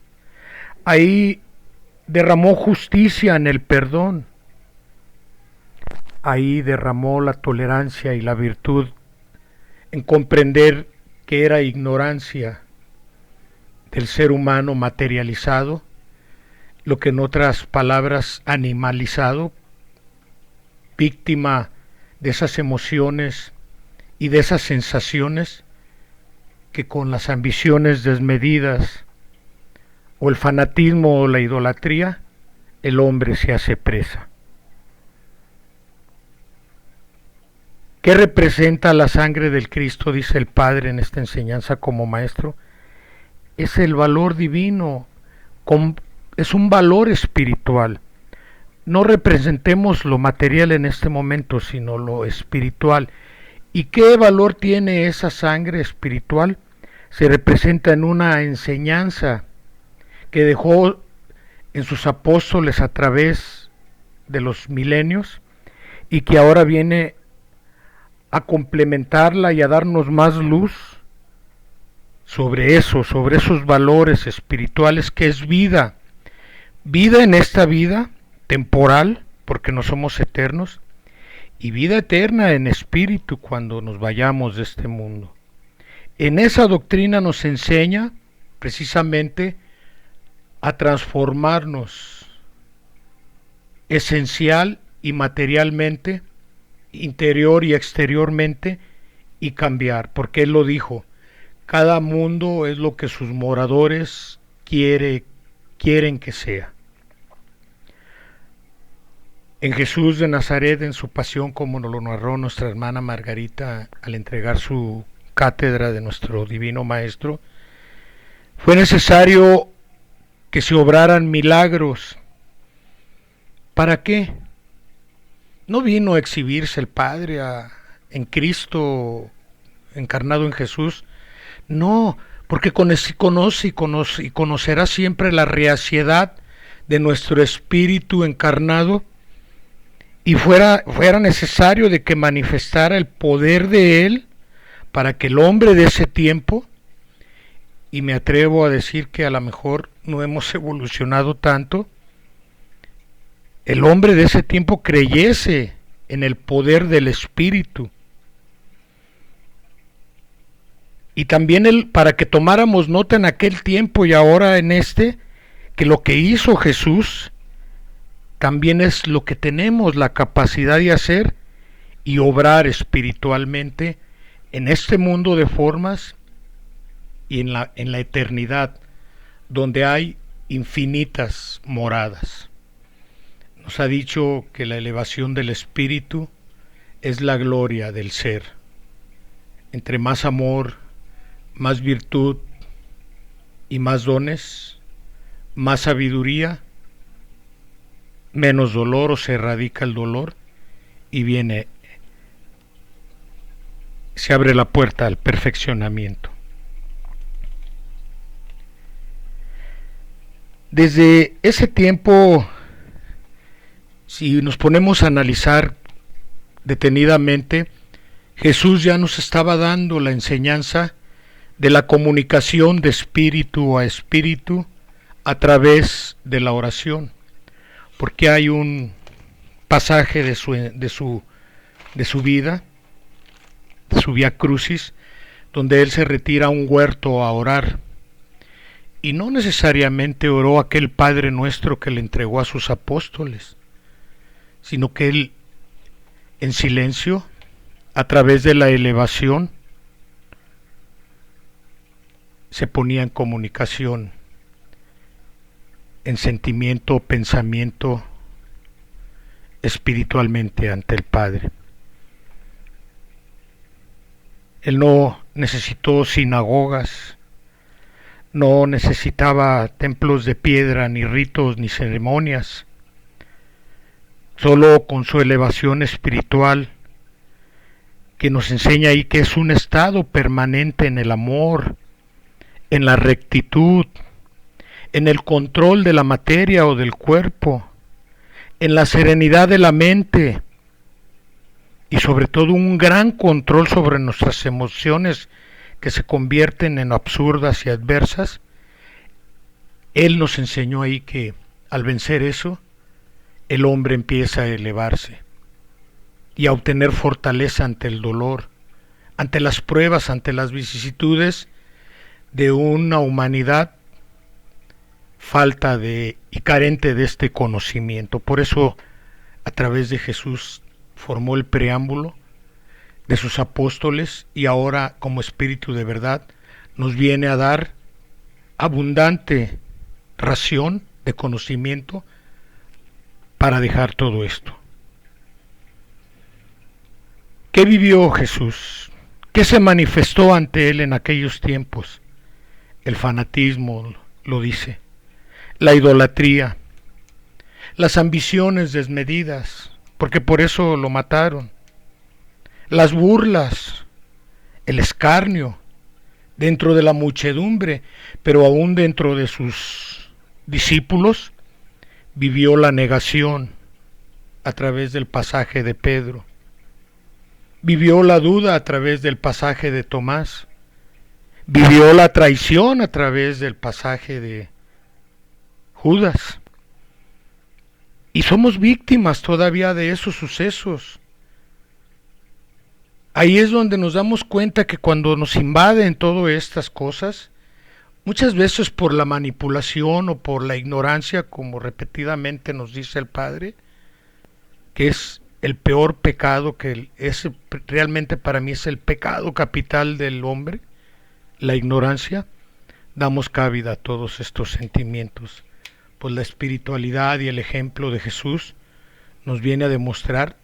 Ahí derramó justicia en el perdón. Ahí derramó la tolerancia y la virtud en comprender que era ignorancia del ser humano materializado, lo que en otras palabras animalizado, víctima de esas emociones y de esas sensaciones que con las ambiciones desmedidas o el fanatismo o la idolatría el hombre se hace presa. ¿Qué representa la sangre del Cristo? Dice el Padre en esta enseñanza como maestro. Es el valor divino, es un valor espiritual. No representemos lo material en este momento, sino lo espiritual. ¿Y qué valor tiene esa sangre espiritual? Se representa en una enseñanza que dejó en sus apóstoles a través de los milenios y que ahora viene a complementarla y a darnos más luz sobre eso, sobre esos valores espirituales que es vida. Vida en esta vida temporal, porque no somos eternos, y vida eterna en espíritu cuando nos vayamos de este mundo. En esa doctrina nos enseña precisamente a transformarnos esencial y materialmente, interior y exteriormente, y cambiar, porque Él lo dijo, cada mundo es lo que sus moradores quieren que sea. En Jesús de Nazaret, en su pasión, como nos lo narró nuestra hermana Margarita al entregar su cátedra de nuestro Divino Maestro, fue necesario que se obraran milagros. ¿Para qué? No vino a exhibirse el Padre en Cristo, encarnado en Jesús. No, porque conoce y conocerá siempre la reaciedad de nuestro espíritu encarnado, y fuera necesario de que manifestara el poder de Él para que el hombre de ese tiempo, y me atrevo a decir que a lo mejor no hemos evolucionado tanto, el hombre de ese tiempo creyese en el poder del Espíritu. Y también para que tomáramos nota en aquel tiempo y ahora en este, que lo que hizo Jesús también es lo que tenemos la capacidad de hacer y obrar espiritualmente en este mundo de formas y en la eternidad, donde hay infinitas moradas. Nos ha dicho que la elevación del espíritu es la gloria del ser. Entre más amor, más virtud y más dones, más sabiduría, menos dolor, o se erradica el dolor y se abre la puerta al perfeccionamiento. Desde ese tiempo, si nos ponemos a analizar detenidamente, Jesús ya nos estaba dando la enseñanza de la comunicación de espíritu a espíritu a través de la oración, porque hay un pasaje de su vida, de su Vía Crucis, donde él se retira a un huerto a orar. Y no necesariamente oró aquel Padre Nuestro que le entregó a sus apóstoles, sino que él, en silencio, a través de la elevación, se ponía en comunicación, en sentimiento, pensamiento, espiritualmente ante el Padre. Él no necesitó sinagogas, no necesitaba templos de piedra, ni ritos, ni ceremonias. Solo con su elevación espiritual, que nos enseña ahí que es un estado permanente en el amor, en la rectitud, en el control de la materia o del cuerpo, en la serenidad de la mente y sobre todo un gran control sobre nuestras emociones que se convierten en absurdas y adversas. Él nos enseñó ahí que al vencer eso, el hombre empieza a elevarse y a obtener fortaleza ante el dolor, ante las pruebas, ante las vicisitudes de una humanidad falta de y carente de este conocimiento. Por eso, a través de Jesús formó el preámbulo de sus apóstoles y ahora, como Espíritu de verdad, nos viene a dar abundante ración de conocimiento para dejar todo esto. ¿Qué vivió Jesús? ¿Qué se manifestó ante él en aquellos tiempos? El fanatismo, lo dice, la idolatría, las ambiciones desmedidas, porque por eso lo mataron, las burlas, el escarnio dentro de la muchedumbre, pero aún dentro de sus discípulos vivió la negación a través del pasaje de Pedro, vivió la duda a través del pasaje de Tomás, vivió la traición a través del pasaje de Judas. Y somos víctimas todavía de esos sucesos. Ahí es donde nos damos cuenta que cuando nos invaden todas estas cosas, muchas veces por la manipulación o por la ignorancia, como repetidamente nos dice el Padre, que es el peor pecado, realmente para mí es el pecado capital del hombre, la ignorancia, damos cabida a todos estos sentimientos. Pues la espiritualidad y el ejemplo de Jesús nos viene a demostrar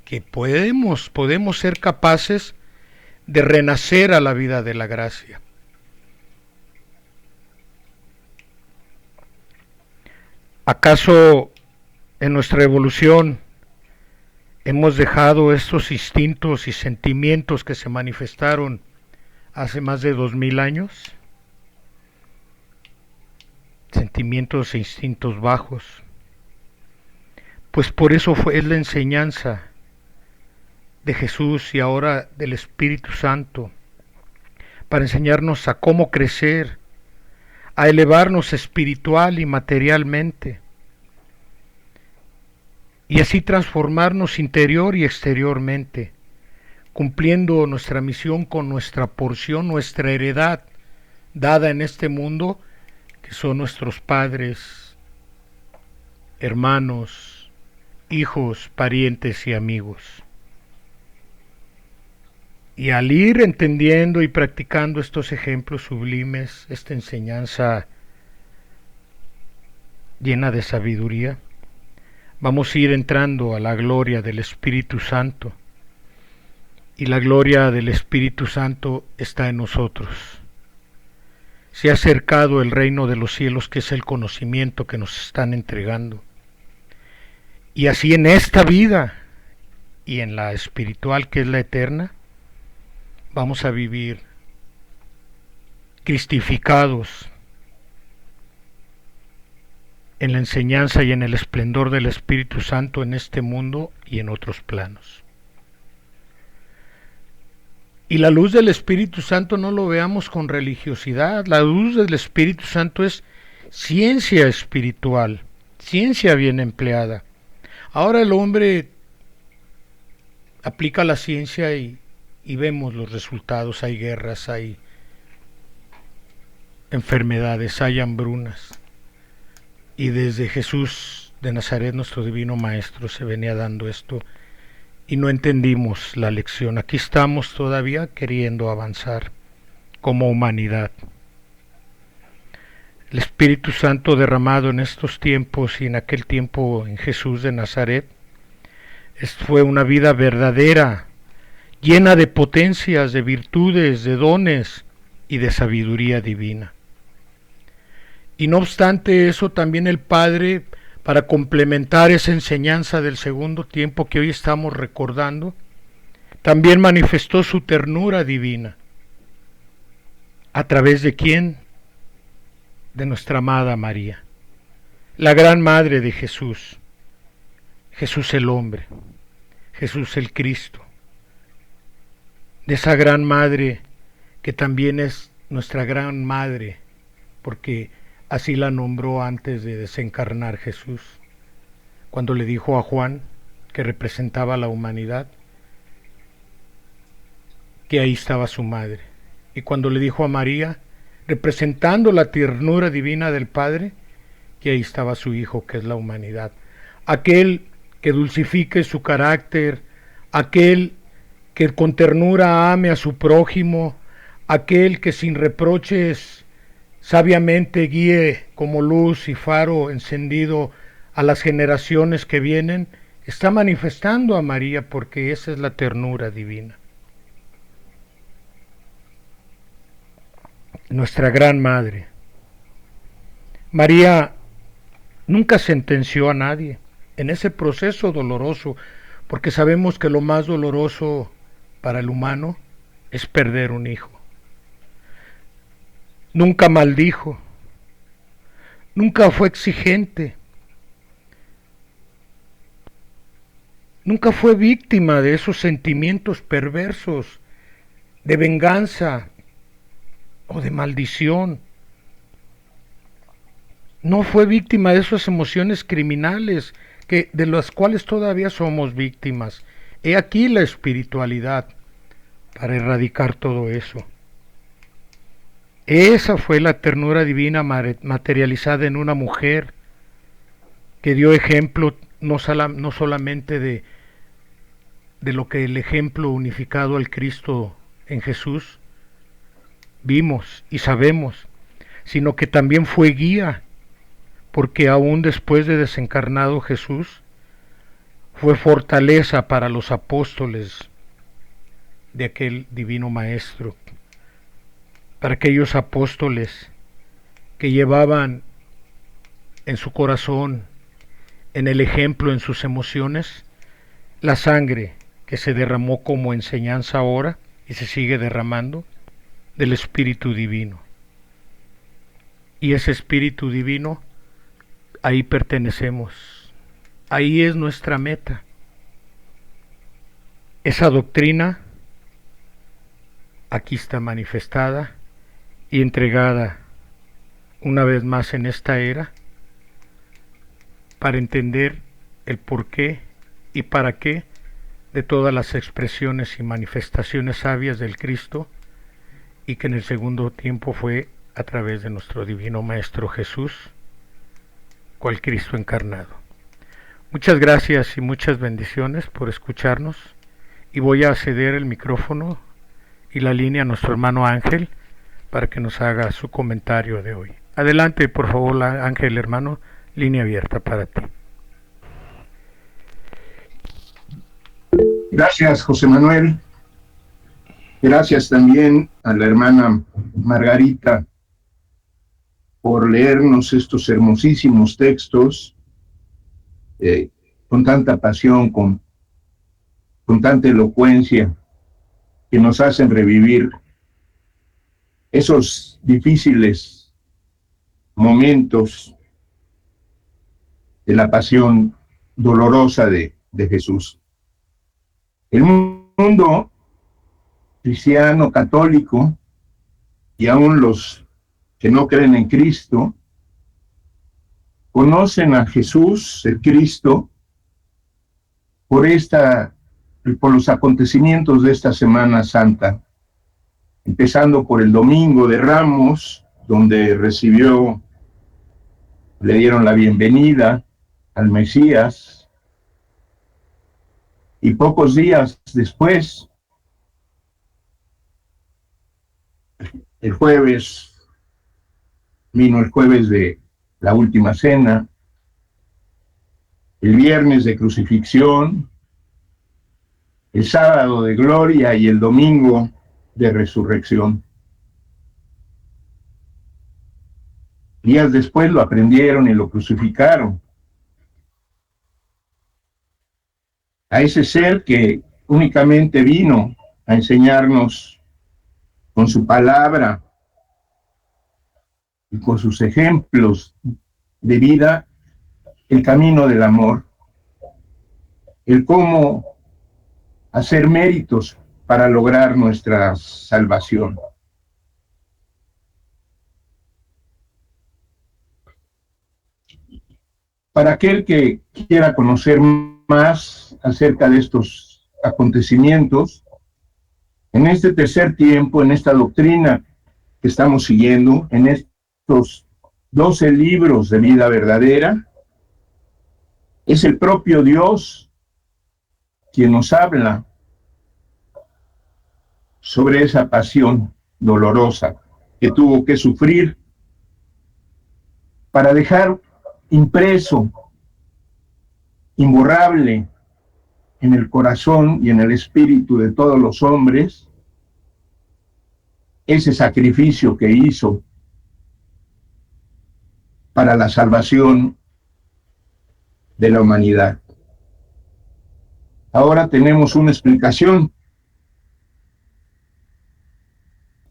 que podemos ser capaces de renacer a la vida de la gracia. ¿Acaso en nuestra evolución hemos dejado estos instintos y sentimientos que se manifestaron hace más de 2000 años? Sentimientos e instintos bajos. Pues por eso es la enseñanza de Jesús y ahora del Espíritu Santo, para enseñarnos a cómo crecer, a elevarnos espiritual y materialmente, y así transformarnos interior y exteriormente, cumpliendo nuestra misión con nuestra porción, nuestra heredad dada en este mundo, que son nuestros padres, hermanos, hijos, parientes y amigos. Y al ir entendiendo y practicando estos ejemplos sublimes, esta enseñanza llena de sabiduría, vamos a ir entrando a la gloria del Espíritu Santo. Y la gloria del Espíritu Santo está en nosotros. Se ha acercado el reino de los cielos, que es el conocimiento que nos están entregando. Y así en esta vida y en la espiritual, que es la eterna, vamos a vivir cristificados en la enseñanza y en el esplendor del Espíritu Santo en este mundo y en otros planos. Y la luz del Espíritu Santo no lo veamos con religiosidad. La luz del Espíritu Santo es ciencia espiritual, ciencia bien empleada. Ahora el hombre aplica la ciencia y vemos los resultados. Hay guerras, hay enfermedades, hay hambrunas. Y desde Jesús de Nazaret, nuestro divino maestro, se venía dando esto y no entendimos la lección. Aquí estamos todavía queriendo avanzar como humanidad. El Espíritu Santo derramado en estos tiempos y en aquel tiempo en Jesús de Nazaret fue una vida verdadera, llena de potencias, de virtudes, de dones y de sabiduría divina. Y no obstante eso, también el Padre, para complementar esa enseñanza del segundo tiempo que hoy estamos recordando, también manifestó su ternura divina. ¿A través de quién? De nuestra amada María, la gran madre de Jesús, Jesús el hombre, Jesús el Cristo, de esa gran madre que también es nuestra gran madre, porque así la nombró antes de desencarnar Jesús, cuando le dijo a Juan, que representaba a la humanidad, que ahí estaba su madre, y cuando le dijo a María, representando la ternura divina del Padre, que ahí estaba su Hijo, que es la humanidad, aquel que dulcifique su carácter, aquel que con ternura ame a su prójimo, aquel que sin reproches sabiamente guíe como luz y faro encendido a las generaciones que vienen, está manifestando a María, porque esa es la ternura divina. Nuestra gran madre. María nunca sentenció a nadie en ese proceso doloroso, porque sabemos que lo más doloroso para el humano es perder un hijo. Nunca maldijo, nunca fue exigente, nunca fue víctima de esos sentimientos perversos, de venganza o de maldición. No fue víctima de esas emociones criminales de las cuales todavía somos víctimas. He aquí la espiritualidad para erradicar todo eso. Esa fue la ternura divina materializada en una mujer que dio ejemplo no solamente de lo que el ejemplo unificado al Cristo en Jesús vimos y sabemos, sino que también fue guía, porque aún después de desencarnado Jesús, fue fortaleza para los apóstoles de aquel divino Maestro, para aquellos apóstoles que llevaban en su corazón, en el ejemplo, en sus emociones, la sangre que se derramó como enseñanza ahora y se sigue derramando del Espíritu Divino. Y ese Espíritu Divino, ahí pertenecemos, ahí es nuestra meta. Esa doctrina aquí está manifestada y entregada una vez más en esta era para entender el porqué y para qué de todas las expresiones y manifestaciones sabias del Cristo, y que en el segundo tiempo fue a través de nuestro divino Maestro Jesús, cual Cristo encarnado. Muchas gracias y muchas bendiciones por escucharnos, y voy a ceder el micrófono y la línea a nuestro hermano Ángel para que nos haga su comentario de hoy. Adelante, por favor, Ángel, hermano, línea abierta para ti. Gracias, José Manuel. Gracias también a la hermana Margarita por leernos estos hermosísimos textos con tanta pasión, con tanta elocuencia, que nos hacen revivir esos difíciles momentos de la pasión dolorosa de Jesús. El mundo cristiano, católico, y aún los que no creen en Cristo, conocen a Jesús, el Cristo, por los acontecimientos de esta Semana Santa, empezando por el Domingo de Ramos, donde le dieron la bienvenida al Mesías, y pocos días después, el jueves, vino el jueves de la Última Cena, el viernes de crucifixión, el sábado de gloria y el domingo de resurrección. Días después lo aprendieron y lo crucificaron. A ese ser que únicamente vino a enseñarnos con su palabra y con sus ejemplos de vida el camino del amor, el cómo hacer méritos para lograr nuestra salvación. Para aquel que quiera conocer más acerca de estos acontecimientos, en este tercer tiempo, en esta doctrina que estamos siguiendo, en estos 12 libros de vida verdadera, es el propio Dios quien nos habla sobre esa pasión dolorosa que tuvo que sufrir para dejar impreso, imborrable en el corazón y en el espíritu de todos los hombres ese sacrificio que hizo para la salvación de la humanidad. Ahora tenemos una explicación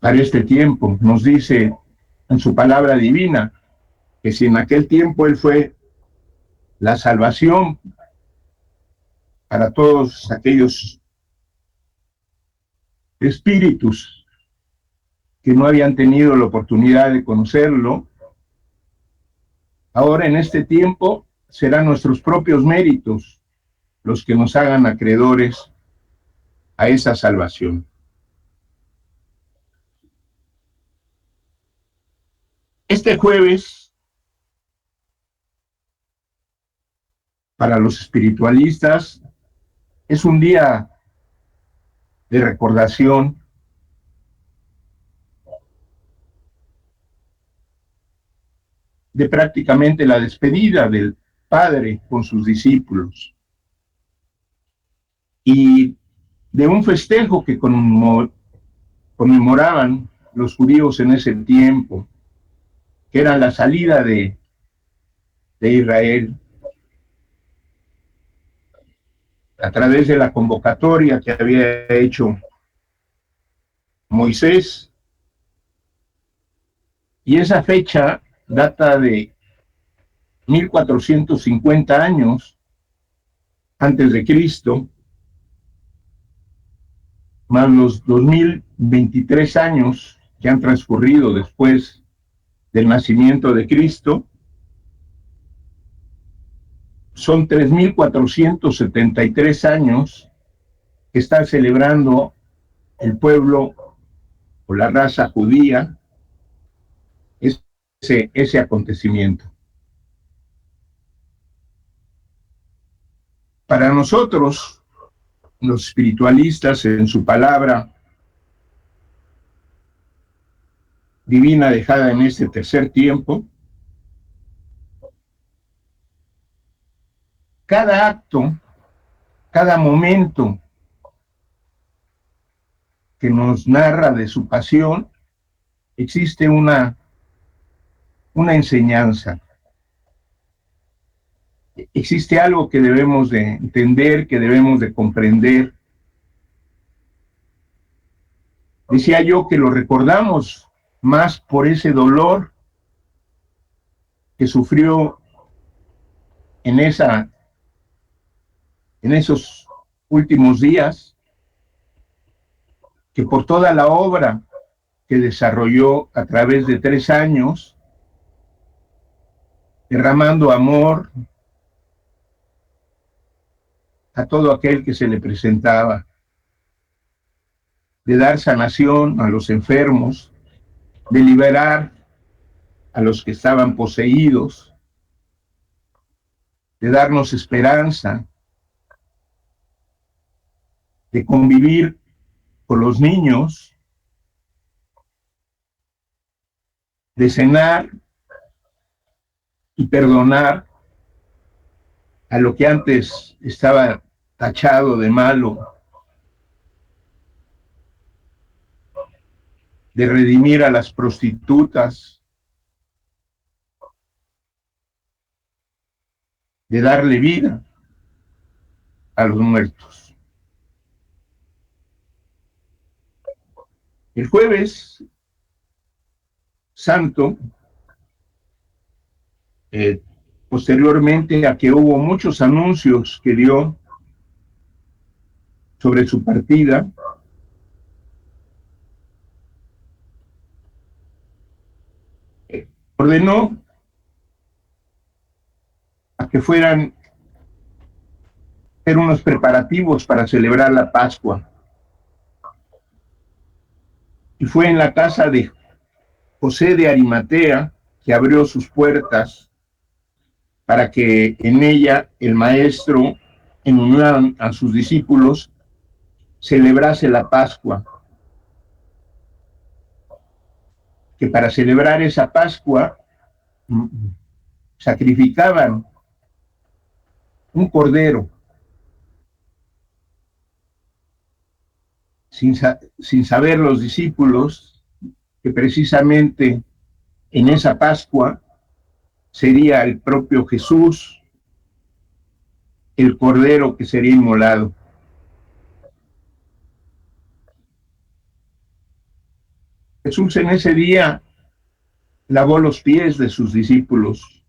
para este tiempo. Nos dice en su palabra divina que si en aquel tiempo Él fue la salvación para todos aquellos espíritus que no habían tenido la oportunidad de conocerlo, ahora en este tiempo serán nuestros propios méritos los que nos hagan acreedores a esa salvación. Este jueves, para los espiritualistas, es un día de recordación de prácticamente la despedida del Padre con sus discípulos y de un festejo que conmemoraban los judíos en ese tiempo, que era la salida de Israel a través de la convocatoria que había hecho Moisés. Y esa fecha data de 1450 años antes de Cristo, más los 2023 años que han transcurrido después del nacimiento de Cristo, son 3473 años que está celebrando el pueblo o la raza judía ese acontecimiento. Para nosotros, los espiritualistas, en su palabra divina dejada en este tercer tiempo, cada acto, cada momento que nos narra de su pasión, existe una enseñanza. Existe algo que debemos de entender, que debemos de comprender. Decía yo que lo recordamos más por ese dolor que sufrió en esos últimos días, que por toda la obra que desarrolló a través de 3 años, derramando amor a todo aquel que se le presentaba, de dar sanación a los enfermos, de liberar a los que estaban poseídos, de darnos esperanza, de convivir con los niños, de cenar y perdonar a lo que antes estaba tachado de malo, de redimir a las prostitutas, de darle vida a los muertos. El Jueves Santo, posteriormente a que hubo muchos anuncios que dio sobre su partida, ordenó a que fueran hacer unos preparativos para celebrar la Pascua. Y fue en la casa de José de Arimatea que abrió sus puertas para que en ella el maestro, en unión a sus discípulos, celebrase la Pascua. Que para celebrar esa Pascua sacrificaban un cordero sin saber los discípulos que precisamente en esa Pascua sería el propio Jesús el cordero que sería inmolado. Jesús en ese día lavó los pies de sus discípulos,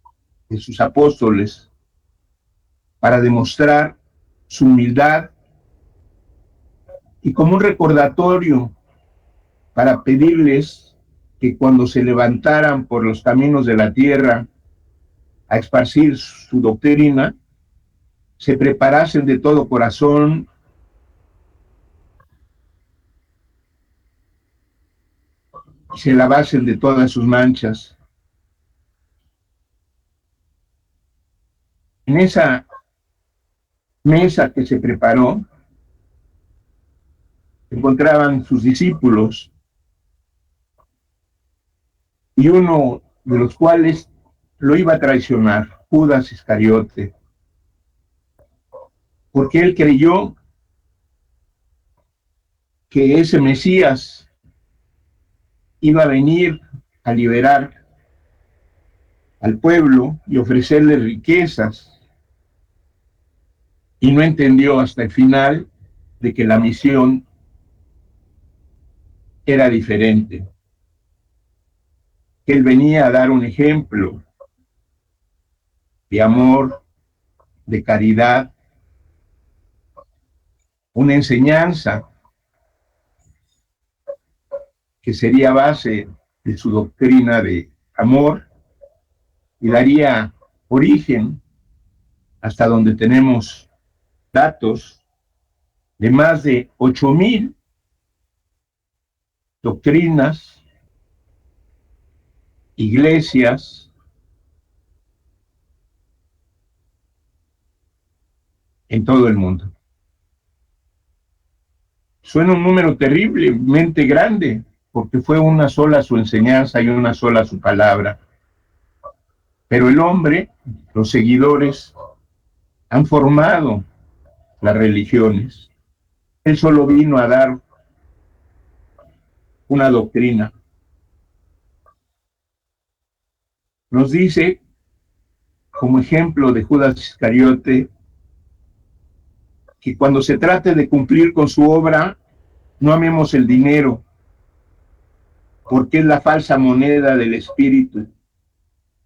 de sus apóstoles, para demostrar su humildad y como un recordatorio para pedirles que cuando se levantaran por los caminos de la tierra a esparcir su doctrina, se preparasen de todo corazón y se lavasen de todas sus manchas. En esa mesa que se preparó, se encontraban sus discípulos, y uno de los cuales lo iba a traicionar, Judas Iscariote, porque él creyó que ese Mesías iba a venir a liberar al pueblo y ofrecerle riquezas, y no entendió hasta el final de que la misión era diferente, que él venía a dar un ejemplo de amor, de caridad, una enseñanza que sería base de su doctrina de amor y daría origen, hasta donde tenemos datos, de más de 8,000 doctrinas, iglesias en todo el mundo. Suena un número terriblemente grande, porque fue una sola su enseñanza y una sola su palabra. Pero el hombre, los seguidores, han formado las religiones. Él solo vino a dar una doctrina. Nos dice, como ejemplo de Judas Iscariote, que cuando se trate de cumplir con su obra, no amemos el dinero, porque es la falsa moneda del espíritu.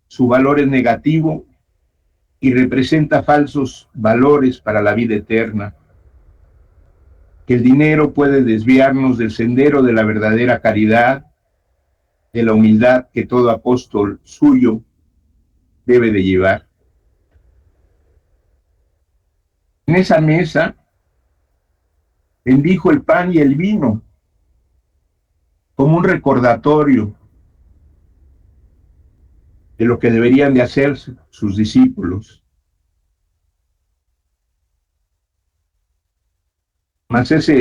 Su valor es negativo y representa falsos valores para la vida eterna. Que el dinero puede desviarnos del sendero de la verdadera caridad, de la humildad que todo apóstol suyo debe de llevar. En esa mesa bendijo el pan y el vino como un recordatorio de lo que deberían de hacer sus discípulos. Mas esa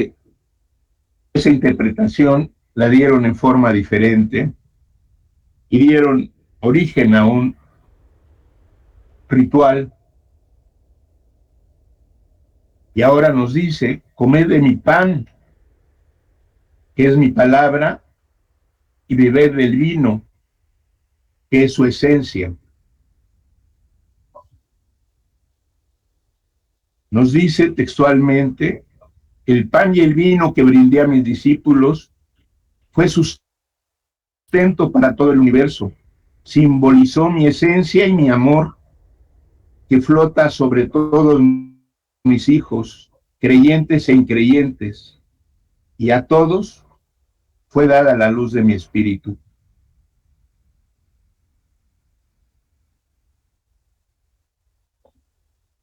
interpretación la dieron en forma diferente y dieron origen a un ritual. Y ahora nos dice: comed de mi pan, que es mi palabra, y bebed del vino, que es su esencia. Nos dice textualmente: el pan y el vino que brindé a mis discípulos fue sustento para todo el universo. Simbolizó mi esencia y mi amor, que flota sobre todos mis hijos, creyentes e increyentes, y a todos fue dada la luz de mi espíritu.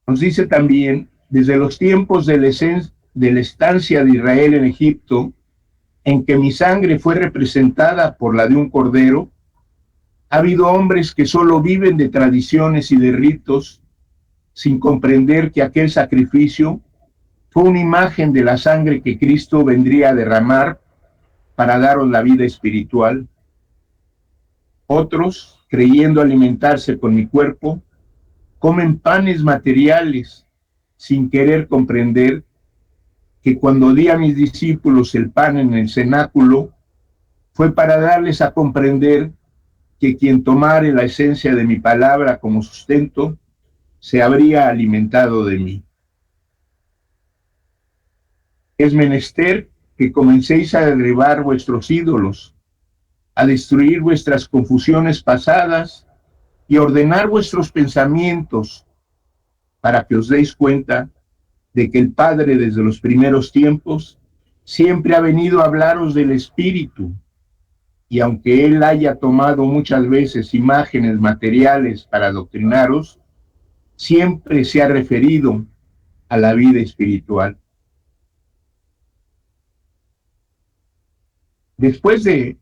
Nos dice también: desde los tiempos de la estancia de Israel en Egipto, en que mi sangre fue representada por la de un cordero, ha habido hombres que solo viven de tradiciones y de ritos, sin comprender que aquel sacrificio fue una imagen de la sangre que Cristo vendría a derramar para daros la vida espiritual. Otros, creyendo alimentarse con mi cuerpo, comen panes materiales, sin querer comprender que cuando di a mis discípulos el pan en el cenáculo, fue para darles a comprender que quien tomare la esencia de mi palabra como sustento, se habría alimentado de mí. Es menester que comencéis a derribar vuestros ídolos, a destruir vuestras confusiones pasadas y a ordenar vuestros pensamientos, para que os deis cuenta de que el Padre desde los primeros tiempos siempre ha venido a hablaros del Espíritu, y aunque Él haya tomado muchas veces imágenes materiales para adoctrinaros, siempre se ha referido a la vida espiritual. Después de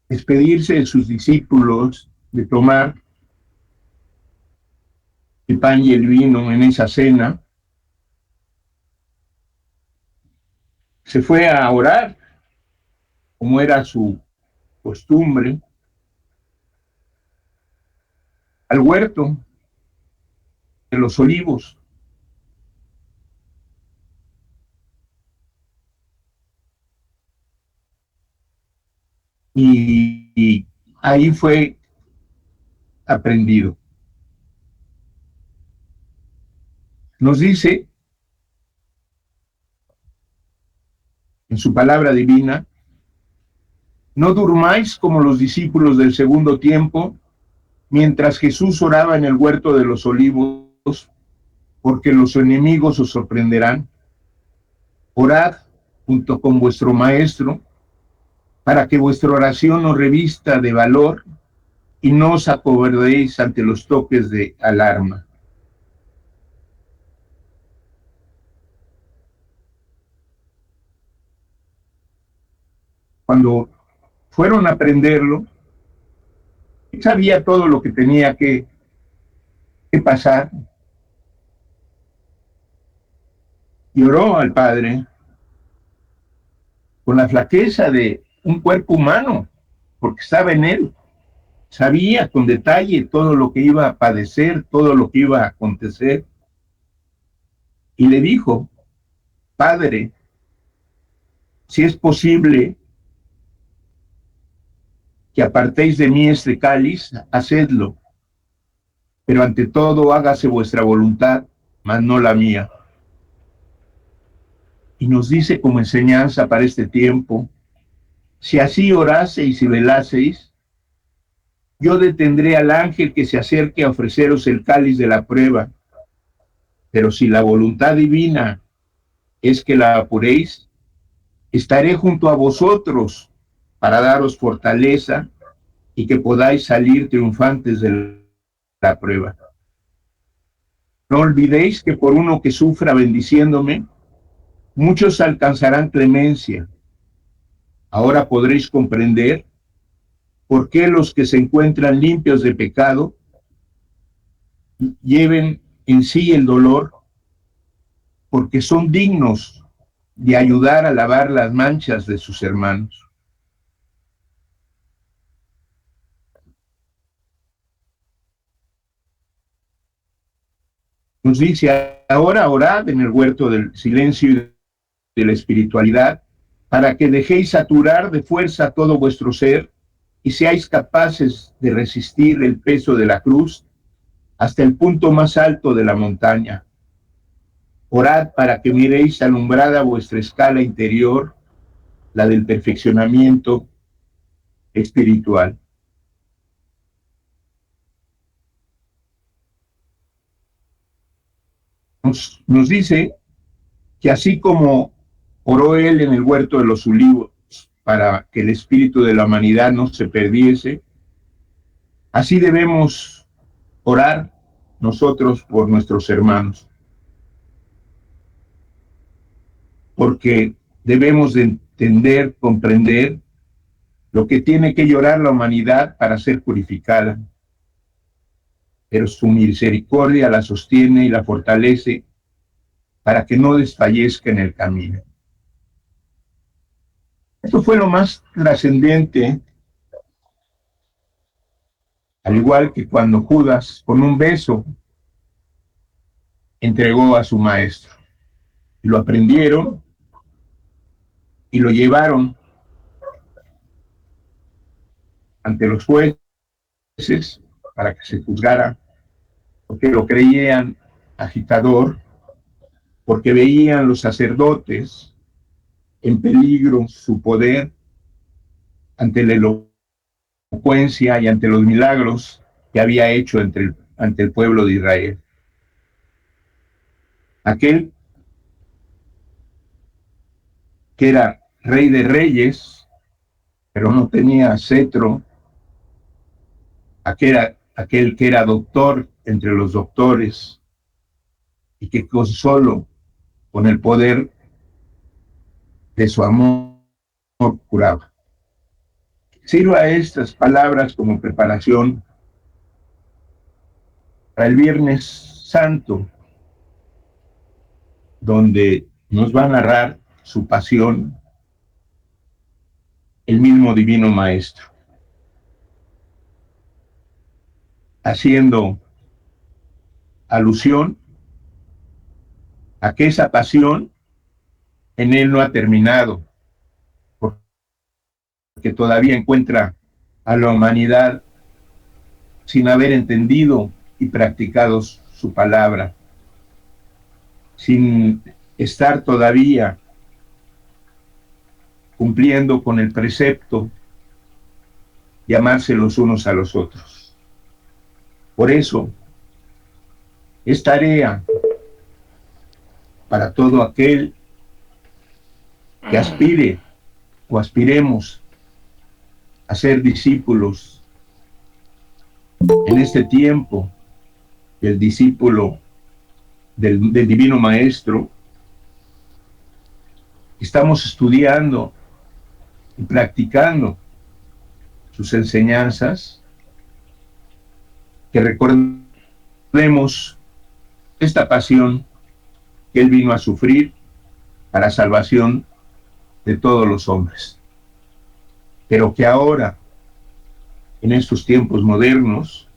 despedirse de sus discípulos, de tomar el pan y el vino en esa cena, se fue a orar, como era su costumbre, al huerto de los olivos. Y ahí fue aprendido. Nos dice en su palabra divina: no durmáis como los discípulos del segundo tiempo, mientras Jesús oraba en el huerto de los olivos, porque los enemigos os sorprenderán. Orad junto con vuestro maestro, para que vuestra oración os revista de valor y no os acobardéis ante los toques de alarma. Cuando fueron a aprenderlo, sabía todo lo que tenía que pasar, y oró al Padre con la flaqueza de un cuerpo humano, porque estaba en él. Sabía con detalle todo lo que iba a padecer, todo lo que iba a acontecer, y le dijo: Padre, si es posible que apartéis de mí este cáliz, hacedlo, pero ante todo hágase vuestra voluntad, mas no la mía. Y nos dice como enseñanza para este tiempo: si así oraseis y velaseis, yo detendré al ángel que se acerque a ofreceros el cáliz de la prueba, pero si la voluntad divina es que la apuréis, estaré junto a vosotros para daros fortaleza y que podáis salir triunfantes de la prueba. No olvidéis que por uno que sufra bendiciéndome, muchos alcanzarán clemencia. Ahora podréis comprender por qué los que se encuentran limpios de pecado lleven en sí el dolor, porque son dignos de ayudar a lavar las manchas de sus hermanos. Nos dice ahora: orad en el huerto del silencio y de la espiritualidad, para que dejéis saturar de fuerza todo vuestro ser y seáis capaces de resistir el peso de la cruz hasta el punto más alto de la montaña. Orad para que miréis alumbrada vuestra escala interior, la del perfeccionamiento espiritual. Nos dice que así como oró él en el huerto de los olivos para que el espíritu de la humanidad no se perdiese, así debemos orar nosotros por nuestros hermanos, porque debemos de entender, comprender lo que tiene que llorar la humanidad para ser purificada, pero su misericordia la sostiene y la fortalece para que no desfallezca en el camino. Esto fue lo más trascendente, al igual que cuando Judas, con un beso, entregó a su maestro. Y lo aprendieron y lo llevaron ante los jueces para que se juzgara, porque lo creían agitador, porque veían los sacerdotes en peligro su poder ante la elocuencia y ante los milagros que había hecho ante el pueblo de Israel. Aquel que era rey de reyes, pero no tenía cetro, aquel que era doctor entre los doctores y que solo con el poder de su amor curaba. Sirva estas palabras como preparación para el Viernes Santo, donde nos va a narrar su pasión el mismo Divino Maestro, haciendo alusión a que esa pasión en él no ha terminado, porque todavía encuentra a la humanidad sin haber entendido y practicado su palabra, sin estar todavía cumpliendo con el precepto de amarse los unos a los otros. Por eso es tarea para todo aquel que aspire o aspiremos a ser discípulos en este tiempo, el discípulo del Divino Maestro. Estamos estudiando y practicando sus enseñanzas, que recordemos esta pasión que él vino a sufrir para salvación de todos los hombres, pero que ahora, en estos tiempos modernos,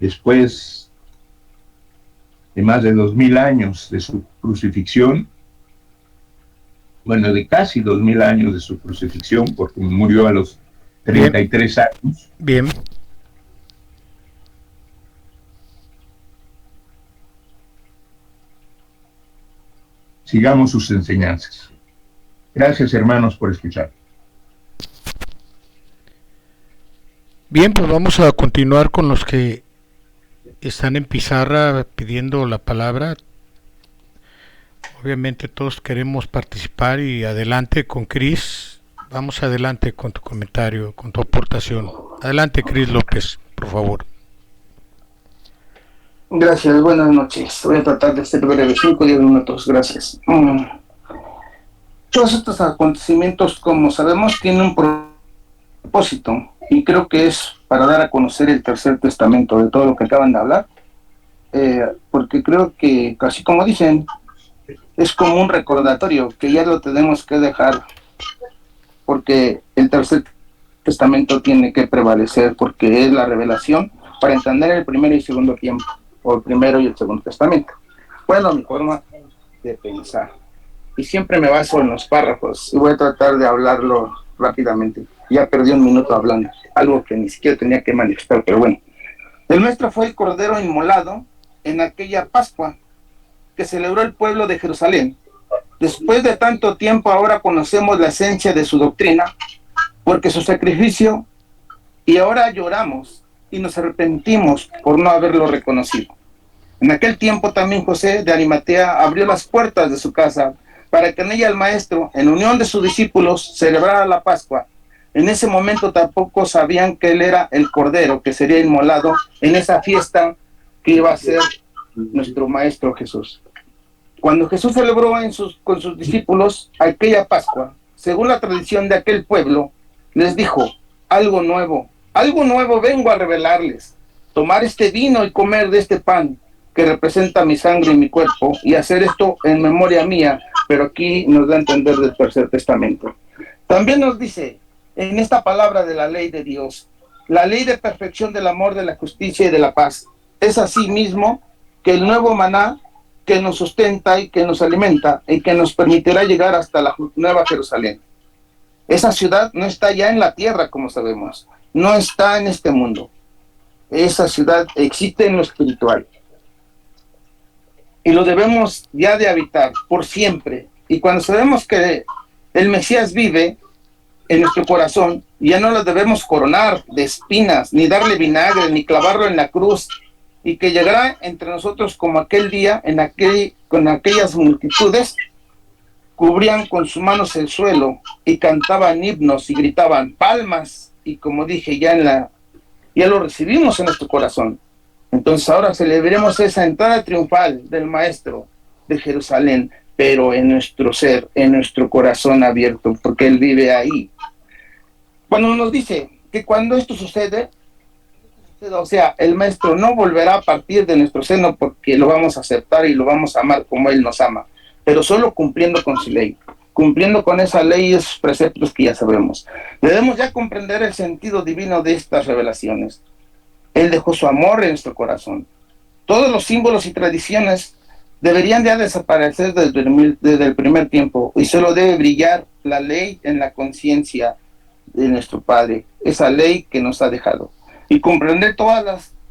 después de más de 2000 años de su crucifixión, bueno, de casi 2000 años de su crucifixión, porque murió a los 33 años. Bien. Sigamos sus enseñanzas. Gracias, hermanos, por escuchar. Bien, pues vamos a continuar con los que están en pizarra pidiendo la palabra. Obviamente todos queremos participar y adelante con Cris. Vamos adelante con tu comentario, con tu aportación. Adelante, Cris López, por favor. Gracias, buenas noches. Voy a tratar de ser breve, 5 o 10 minutos, gracias. Todos estos acontecimientos, como sabemos, tienen un propósito y creo que es para dar a conocer el tercer testamento de todo lo que acaban de hablar, porque creo que, casi como dicen, es como un recordatorio que ya lo tenemos que dejar, porque el tercer testamento tiene que prevalecer, porque es la revelación para entender el primero y segundo tiempo, o el primero y el segundo testamento. Bueno, mi forma de pensar. Y siempre me baso en los párrafos y voy a tratar de hablarlo rápidamente. Ya perdí un minuto hablando, algo que ni siquiera tenía que manifestar, pero bueno. El maestro fue el cordero inmolado en aquella Pascua que celebró el pueblo de Jerusalén. Después de tanto tiempo, ahora conocemos la esencia de su doctrina, porque su sacrificio, y ahora lloramos y nos arrepentimos por no haberlo reconocido. En aquel tiempo también José de Arimatea abrió las puertas de su casa para que en ella el maestro, en unión de sus discípulos, celebrara la Pascua. En ese momento tampoco sabían que él era el cordero que sería inmolado en esa fiesta que iba a ser nuestro maestro Jesús. Cuando Jesús celebró con sus discípulos aquella Pascua, según la tradición de aquel pueblo, les dijo: algo nuevo vengo a revelarles. Tomar este vino y comer de este pan que representa mi sangre y mi cuerpo, y hacer esto en memoria mía. Pero aquí nos da a entender del tercer testamento. También nos dice en esta palabra de la ley de Dios, la ley de perfección del amor, de la justicia y de la paz. Es así mismo que el nuevo maná que nos sustenta y que nos alimenta y que nos permitirá llegar hasta la nueva Jerusalén. Esa ciudad no está ya en la tierra, como sabemos, no está en este mundo. Esa ciudad existe en lo espiritual. Y lo debemos ya de habitar por siempre. Y cuando sabemos que el Mesías vive en nuestro corazón, ya no lo debemos coronar de espinas, ni darle vinagre, ni clavarlo en la cruz, y que llegará entre nosotros como aquel día con aquellas multitudes cubrían con sus manos el suelo y cantaban himnos y gritaban palmas, y como dije, ya lo recibimos en nuestro corazón. Entonces ahora celebremos esa entrada triunfal del Maestro de Jerusalén, pero en nuestro ser, en nuestro corazón abierto, porque Él vive ahí. Cuando nos dice que cuando esto sucede, o sea, el Maestro no volverá a partir de nuestro seno, porque lo vamos a aceptar y lo vamos a amar como Él nos ama, pero solo cumpliendo con su ley, cumpliendo con esa ley y esos preceptos que ya sabemos. Debemos ya comprender el sentido divino de estas revelaciones. Él dejó su amor en nuestro corazón. Todos los símbolos y tradiciones deberían ya desaparecer desde el primer tiempo, y solo debe brillar la ley en la conciencia de nuestro Padre, esa ley que nos ha dejado, y comprender todo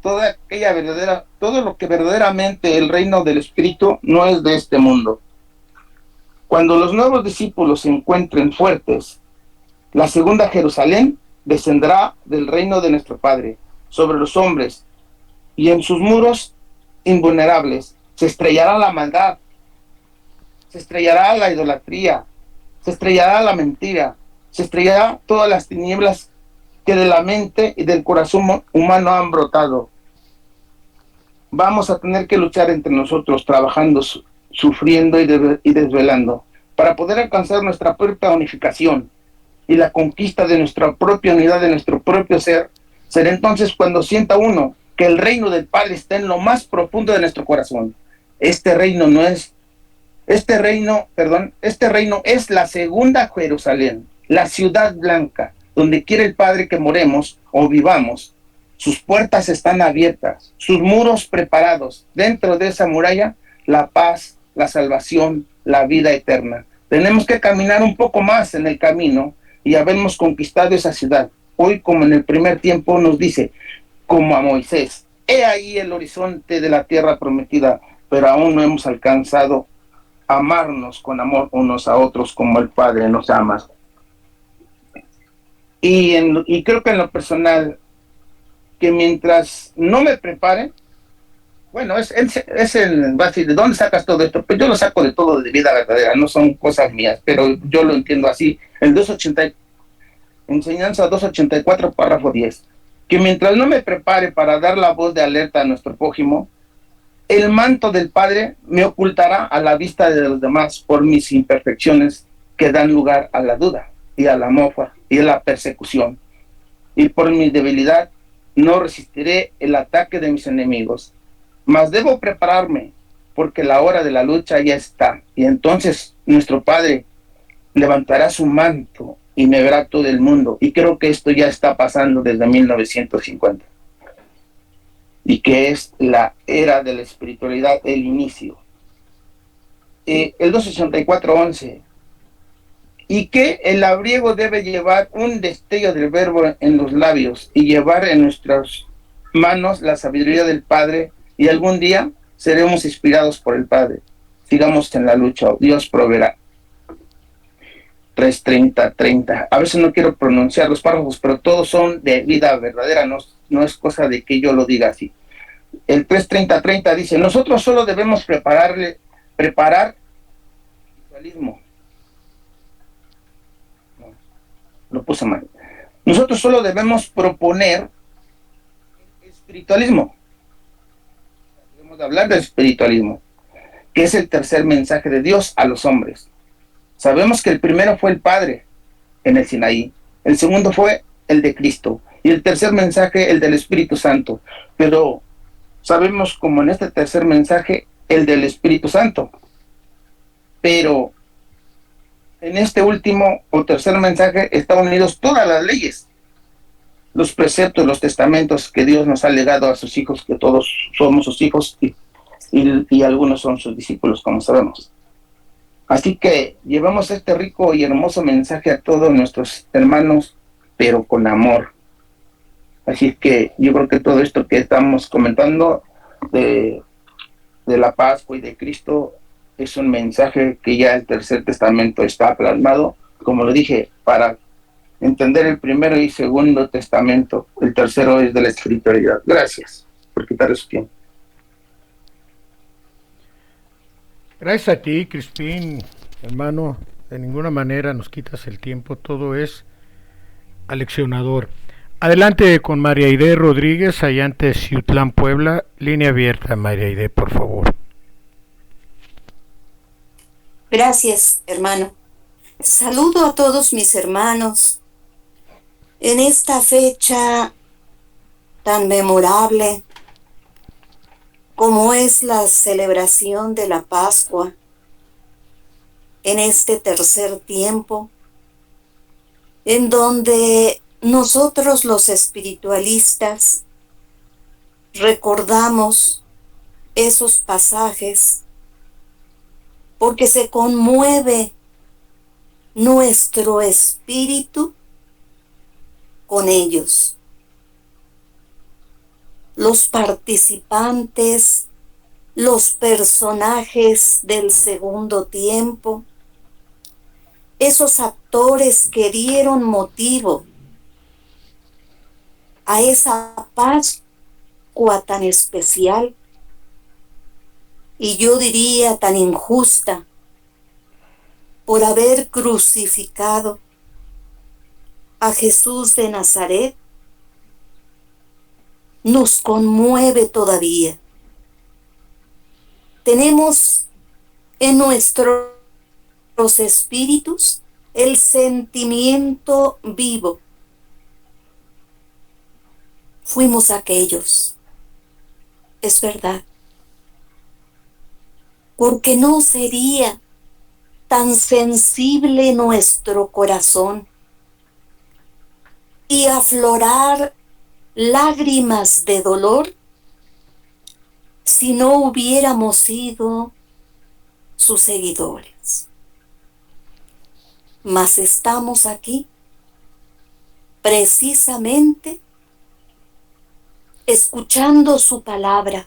lo que verdaderamente el reino del Espíritu no es de este mundo. Cuando los nuevos discípulos se encuentren fuertes, la segunda Jerusalén descenderá del reino de nuestro Padre sobre los hombres, y en sus muros invulnerables se estrellará la maldad, se estrellará la idolatría, se estrellará la mentira, se estrellará todas las tinieblas que de la mente y del corazón humano han brotado. Vamos a tener que luchar entre nosotros, trabajando, sufriendo y desvelando, para poder alcanzar nuestra propia unificación y la conquista de nuestra propia unidad, de nuestro propio ser. Será entonces cuando sienta uno que el reino del Padre está en lo más profundo de nuestro corazón. Este reino es la segunda Jerusalén, la ciudad blanca, donde quiere el Padre que moremos o vivamos. Sus puertas están abiertas, sus muros preparados. Dentro de esa muralla, la paz, la salvación, la vida eterna. Tenemos que caminar un poco más en el camino y habernos conquistado esa ciudad. Hoy, como en el primer tiempo, nos dice, como a Moisés: he ahí el horizonte de la tierra prometida, pero aún no hemos alcanzado a amarnos con amor unos a otros como el Padre nos ama. Y creo que en lo personal, que mientras no me prepare, bueno, es el base. ¿De dónde sacas todo esto? Pues yo lo saco de todo, de vida verdadera, no son cosas mías, pero yo lo entiendo así. El 280, enseñanza 284, párrafo 10. Que mientras no me prepare para dar la voz de alerta a nuestro prójimo, el manto del Padre me ocultará a la vista de los demás por mis imperfecciones que dan lugar a la duda y a la mofa y a la persecución. Y por mi debilidad no resistiré el ataque de mis enemigos. Mas debo prepararme porque la hora de la lucha ya está. Y entonces nuestro Padre levantará su manto y me verá todo el mundo. Y creo que esto ya está pasando desde 1950. Y que es la era de la espiritualidad, el inicio. El 264:11. Y que el labriego debe llevar un destello del verbo en los labios y llevar en nuestras manos la sabiduría del Padre, y algún día seremos inspirados por el Padre. Sigamos en la lucha, Dios proveerá. 3:30. A veces no quiero pronunciar los párrafos, pero todos son de vida verdadera, no es cosa de que yo lo diga así. El 3:30 dice, nosotros solo debemos preparar el espiritualismo. No, lo puse mal. Nosotros solo debemos proponer el espiritualismo. Debemos de hablar del espiritualismo, que es el tercer mensaje de Dios a los hombres. Sabemos que el primero fue el Padre en el Sinaí, el segundo fue el de Cristo, y el tercer mensaje el del Espíritu Santo. Pero sabemos como en este tercer mensaje el del Espíritu Santo. Pero en este último o tercer mensaje están unidos todas las leyes, los preceptos, los testamentos que Dios nos ha legado a sus hijos, que todos somos sus hijos y algunos son sus discípulos, como sabemos. Así que llevamos este rico y hermoso mensaje a todos nuestros hermanos, pero con amor. Así que yo creo que todo esto que estamos comentando de la Pascua y de Cristo es un mensaje que ya el Tercer Testamento está plasmado, como lo dije, para entender el primero y segundo testamento. El tercero es de la espiritualidad. Gracias por quitar su tiempo. Gracias a ti, Crispín, hermano. De ninguna manera nos quitas el tiempo, todo es aleccionador. Adelante con María Aide Rodríguez, allá ante Ciutlán, Puebla. Línea abierta, María Aide, por favor. Gracias, hermano. Saludo a todos mis hermanos en esta fecha tan memorable como es la celebración de la Pascua, en este tercer tiempo, en donde nosotros los espiritualistas recordamos esos pasajes porque se conmueve nuestro espíritu con ellos. Los participantes, los personajes del segundo tiempo, esos actores que dieron motivo a esa Pascua tan especial y yo diría tan injusta por haber crucificado a Jesús de Nazaret, nos conmueve todavía. Tenemos en nuestros espíritus el sentimiento vivo. Fuimos aquellos, es verdad, porque no sería tan sensible nuestro corazón y aflorar lágrimas de dolor si no hubiéramos sido sus seguidores. Mas estamos aquí precisamente escuchando su palabra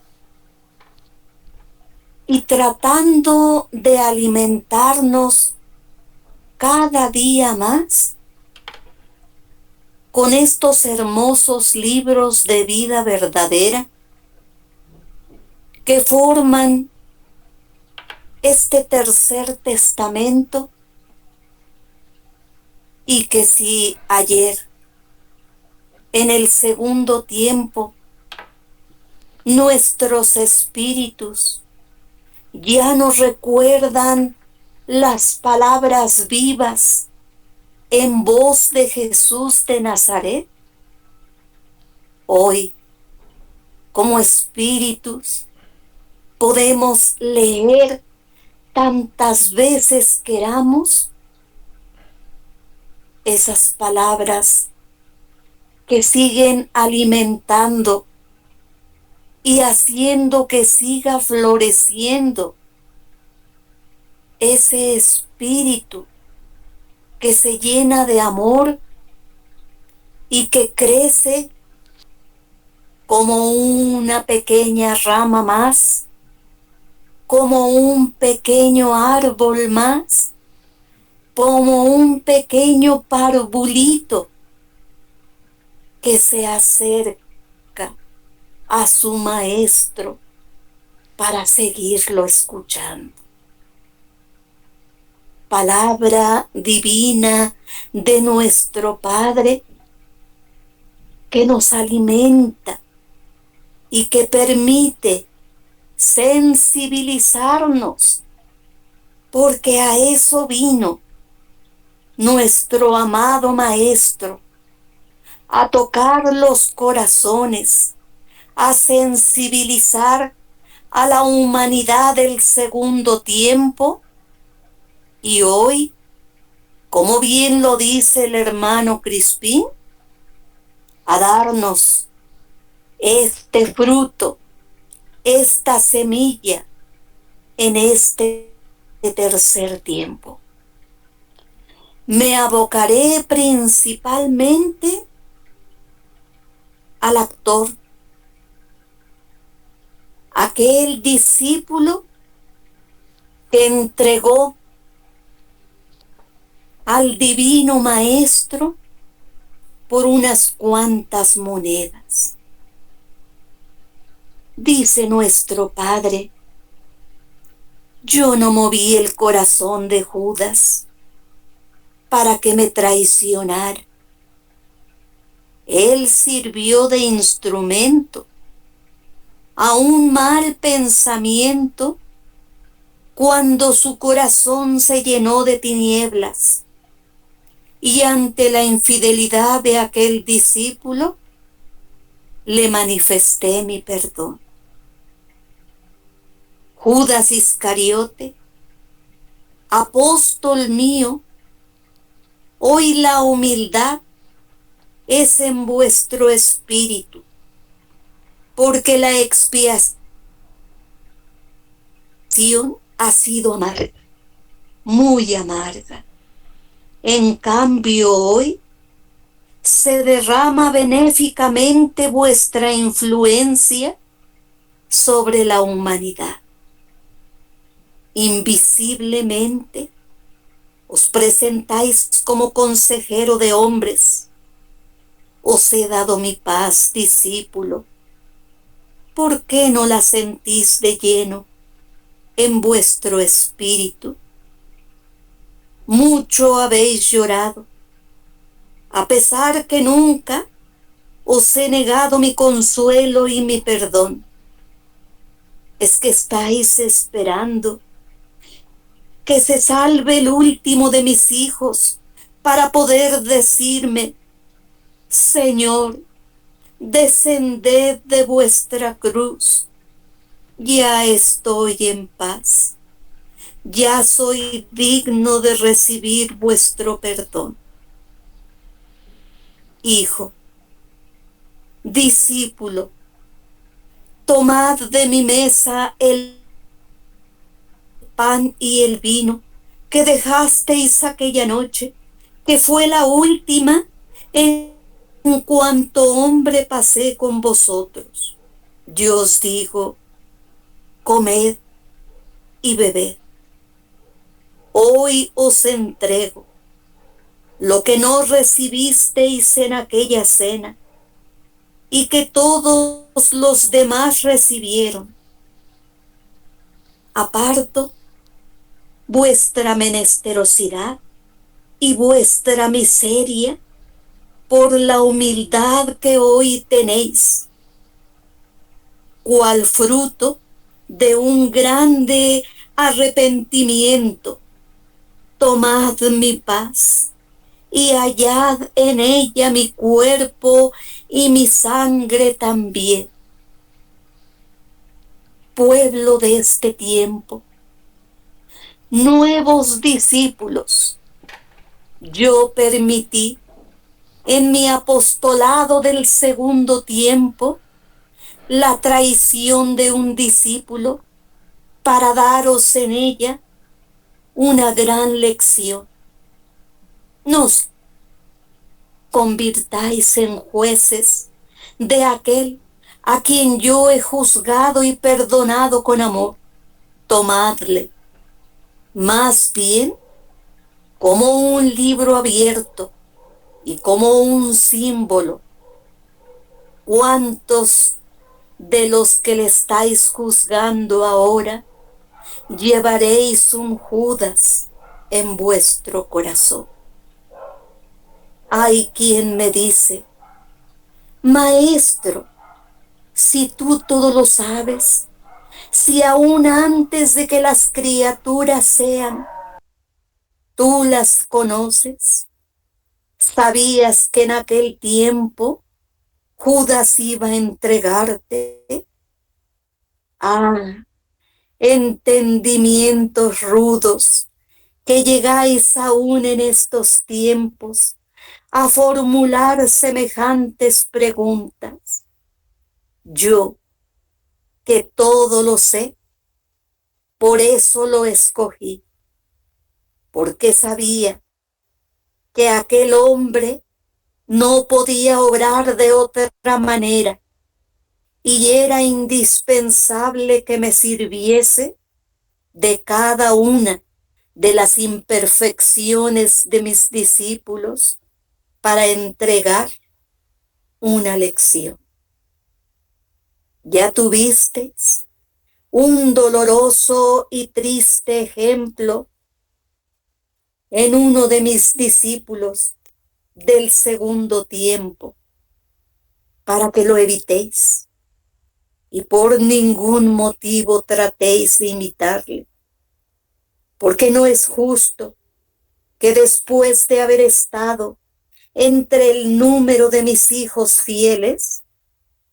y tratando de alimentarnos cada día más con estos hermosos libros de vida verdadera que forman este tercer testamento, y que si ayer en el segundo tiempo Nuestros espíritus ya nos recuerdan las palabras vivas en voz de Jesús de Nazaret. Hoy, como espíritus, podemos leer tantas veces queramos esas palabras que siguen alimentando y haciendo que siga floreciendo ese espíritu que se llena de amor y que crece como una pequeña rama más, como un pequeño árbol más, como un pequeño parvulito que se acerca a su maestro para seguirlo escuchando. Palabra divina de nuestro Padre que nos alimenta y que permite sensibilizarnos, porque a eso vino nuestro amado Maestro, a tocar los corazones, a sensibilizar a la humanidad del segundo tiempo. Y hoy, como bien lo dice el hermano Crispín, a darnos este fruto, esta semilla en este tercer tiempo. Me abocaré principalmente al actor, aquel discípulo que entregó al divino maestro por unas cuantas monedas. Dice nuestro Padre: yo no moví el corazón de Judas para que me traicionara. Él sirvió de instrumento a un mal pensamiento cuando su corazón se llenó de tinieblas, y ante la infidelidad de aquel discípulo le manifesté mi perdón. Judas Iscariote, apóstol mío, hoy la humildad es en vuestro espíritu, porque la expiación ha sido amarga, muy amarga. En cambio hoy se derrama benéficamente vuestra influencia sobre la humanidad. Invisiblemente os presentáis como consejero de hombres. Os he dado mi paz, discípulo. ¿Por qué no la sentís de lleno en vuestro espíritu? Mucho habéis llorado, a pesar que nunca os he negado mi consuelo y mi perdón. Es que estáis esperando que se salve el último de mis hijos para poder decirme: Señor, descended de vuestra cruz. Ya estoy en paz. Ya soy digno de recibir vuestro perdón. Hijo, discípulo, tomad de mi mesa el pan y el vino que dejasteis aquella noche, que fue la última en cuanto hombre pasé con vosotros. Yo os digo: comed y bebed. Hoy os entrego lo que no recibisteis en aquella cena y que todos los demás recibieron. Aparto vuestra menesterosidad y vuestra miseria por la humildad que hoy tenéis. cual fruto de un grande arrepentimiento. Tomad mi paz y hallad en ella mi cuerpo y mi sangre también. Pueblo de este tiempo, nuevos discípulos, yo permití en mi apostolado del segundo tiempo la traición de un discípulo para daros en ella una gran lección. No os convirtáis en jueces de aquel a quien yo he juzgado y perdonado con amor. Tomadle, más bien, como un libro abierto y como un símbolo. ¿Cuántos de los que le estáis juzgando ahora llevaréis un Judas en vuestro corazón? Hay quien me dice: Maestro, si tú todo lo sabes, si aún antes de que las criaturas sean, tú las conoces, ¿sabías que en aquel tiempo Judas iba a entregarte? Ah, entendimientos rudos, que llegáis aún en estos tiempos a formular semejantes preguntas. Yo, que todo lo sé, por eso lo escogí, porque sabía que aquel hombre no podía obrar de otra manera y era indispensable que me sirviese de cada una de las imperfecciones de mis discípulos para entregar una lección. Ya tuvisteis un doloroso y triste ejemplo en uno de mis discípulos del segundo tiempo, para que lo evitéis y por ningún motivo tratéis de imitarle, porque no es justo que después de haber estado entre el número de mis hijos fieles,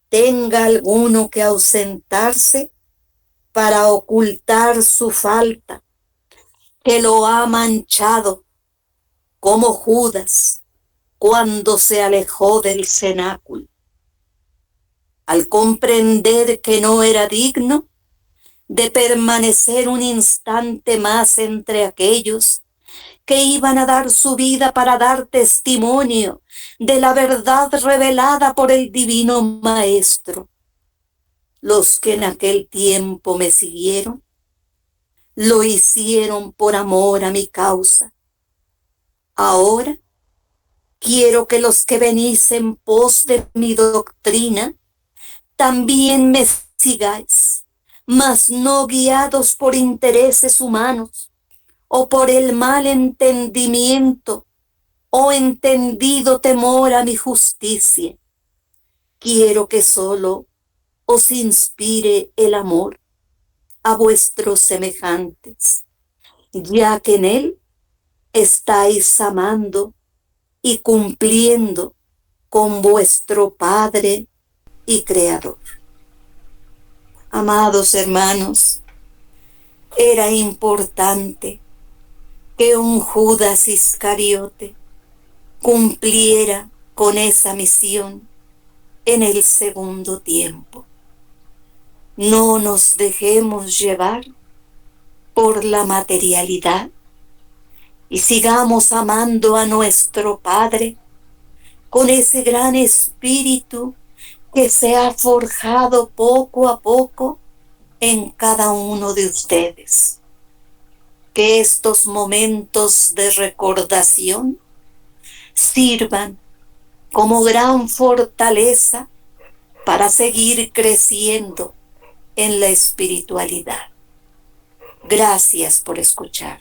tenga alguno que ausentarse para ocultar su falta, que lo ha manchado como Judas cuando se alejó del cenáculo. Al comprender que no era digno de permanecer un instante más entre aquellos que iban a dar su vida para dar testimonio de la verdad revelada por el Divino Maestro, los que en aquel tiempo me siguieron, lo hicieron por amor a mi causa. Ahora quiero que los que venís en pos de mi doctrina también me sigáis, mas no guiados por intereses humanos o por el mal entendimiento o entendido temor a mi justicia. Quiero que solo os inspire el amor a vuestros semejantes, ya que en él estáis amando y cumpliendo con vuestro Padre y Creador. Amados hermanos, era importante que un Judas Iscariote cumpliera con esa misión en el segundo tiempo. No nos dejemos llevar por la materialidad y sigamos amando a nuestro Padre con ese gran espíritu que se ha forjado poco a poco en cada uno de ustedes. Que estos momentos de recordación sirvan como gran fortaleza para seguir creciendo en la espiritualidad. Gracias por escuchar.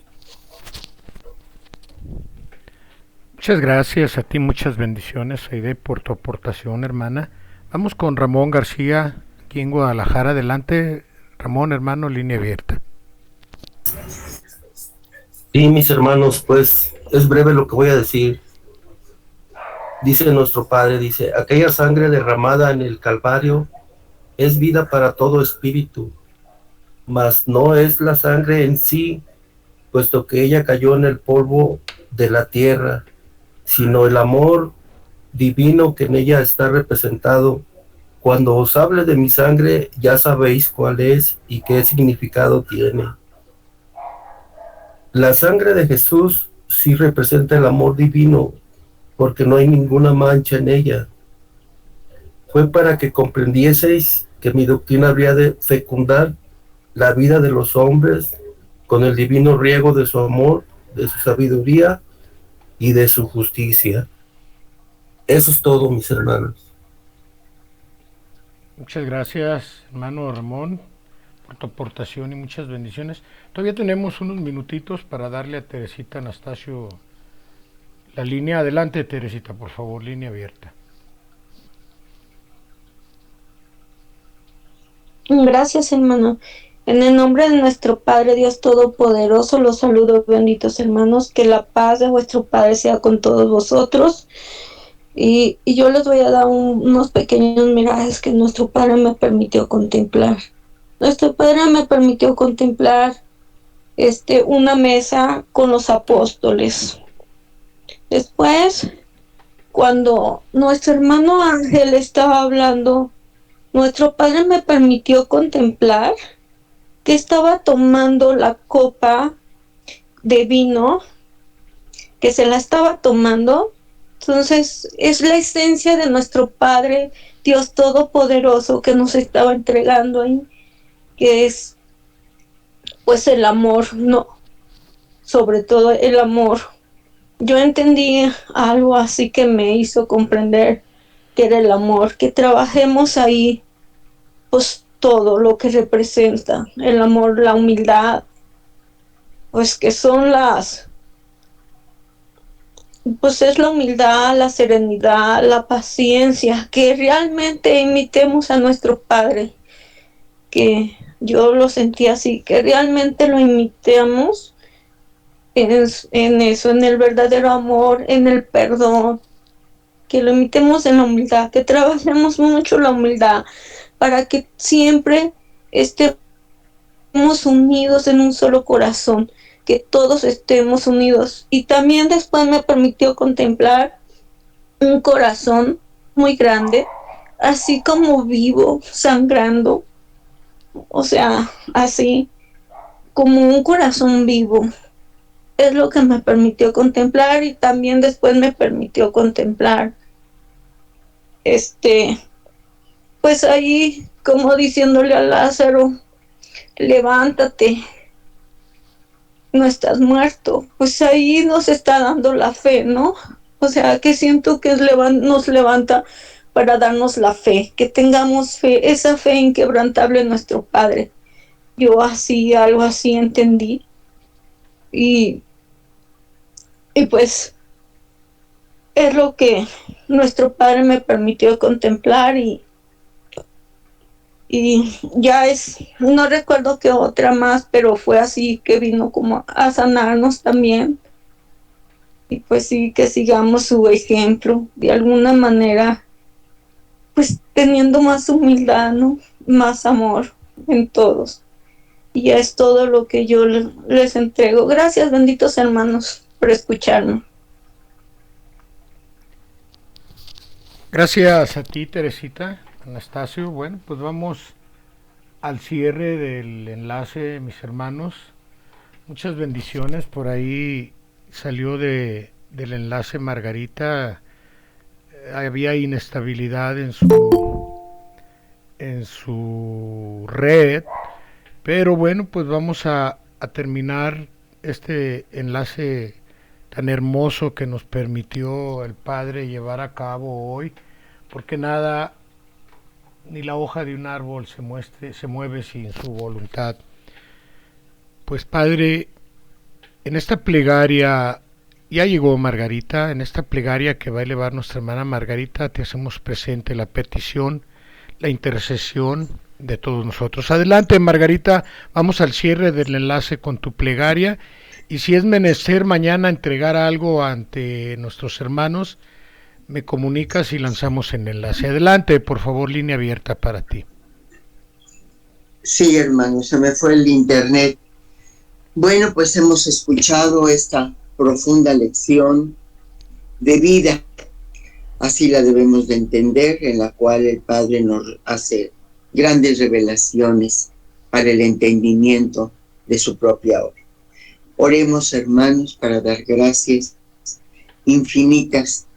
Muchas gracias a ti, muchas bendiciones, Aide, por tu aportación, hermana. Vamos con Ramón García, aquí en Guadalajara. Adelante, Ramón, hermano, línea abierta. Sí, mis hermanos, pues es breve lo que voy a decir. Dice nuestro Padre, dice, aquella sangre derramada en el Calvario es vida para todo espíritu, mas no es la sangre en sí, puesto que ella cayó en el polvo de la tierra, sino el amor divino que en ella está representado. Cuando os hable de mi sangre, ya sabéis cuál es y qué significado tiene. La sangre de Jesús sí representa el amor divino, porque no hay ninguna mancha en ella. Fue para que comprendieseis que mi doctrina habría de fecundar la vida de los hombres con el divino riego de su amor, de su sabiduría y de su justicia. Eso es todo, mis hermanos. Muchas gracias, hermano Ramón, por tu aportación y muchas bendiciones. Todavía tenemos unos minutitos para darle a Teresita Anastasio la línea. Adelante, Teresita, por favor, línea abierta. Gracias, hermano. En el nombre de nuestro Padre Dios Todopoderoso, los saludo, benditos hermanos. Que la paz de vuestro Padre sea con todos vosotros. Y yo les voy a dar unos pequeños mirajes que nuestro Padre me permitió contemplar. Nuestro Padre me permitió contemplar una mesa con los apóstoles. Después, cuando nuestro hermano Ángel estaba hablando, nuestro Padre me permitió contemplar que estaba tomando la copa de vino, que se la estaba tomando. Entonces, es la esencia de nuestro Padre, Dios Todopoderoso, que nos estaba entregando ahí, que es, pues, el amor, ¿no? Sobre todo el amor. Yo entendí algo así que me hizo comprender que era el amor, que trabajemos ahí, pues, todo lo que representa el amor, la humildad, pues, que son pues es la humildad, la serenidad, la paciencia, que realmente imitemos a nuestro Padre, que yo lo sentí así, que realmente lo imitemos en eso, en el verdadero amor, en el perdón, que lo imitemos en la humildad, que trabajemos mucho la humildad, para que siempre estemos unidos en un solo corazón, que todos estemos unidos. Y también después me permitió contemplar un corazón muy grande, así como vivo, sangrando, o sea, así como un corazón vivo. Es lo que me permitió contemplar. Y también después me permitió contemplar pues ahí como diciéndole a Lázaro, levántate, no estás muerto. Pues ahí nos está dando la fe, ¿no? O sea, que siento que nos levanta para darnos la fe, que tengamos fe, esa fe inquebrantable en nuestro Padre. Yo así, algo así entendí. Y pues es lo que nuestro Padre me permitió contemplar. Y ya no recuerdo qué otra más, pero fue así, que vino como a sanarnos también. Y pues sí, que sigamos su ejemplo, de alguna manera, pues teniendo más humildad, ¿no? Más amor en todos. Y ya es todo lo que yo les entrego. Gracias, benditos hermanos, por escucharme. Gracias a ti, Teresita Anastasio. Bueno, pues vamos al cierre del enlace, mis hermanos. Muchas bendiciones. Por ahí salió del enlace Margarita. Había inestabilidad en su red, pero bueno, pues vamos a terminar este enlace tan hermoso que nos permitió el Padre llevar a cabo hoy, porque nada, ni la hoja de un árbol se mueve sin su voluntad. Pues Padre, en esta plegaria, ya llegó Margarita, en esta plegaria que va a elevar nuestra hermana Margarita, te hacemos presente la petición, la intercesión de todos nosotros. Adelante, Margarita, vamos al cierre del enlace con tu plegaria, y si es menester mañana entregar algo ante nuestros hermanos, me comunicas y lanzamos el enlace. Adelante, por favor, línea abierta para ti. Sí, hermano, se me fue el internet. Bueno, pues hemos escuchado esta profunda lección de vida, así la debemos de entender, en la cual el Padre nos hace grandes revelaciones para el entendimiento de su propia obra. Oremos, hermanos, para dar gracias infinitas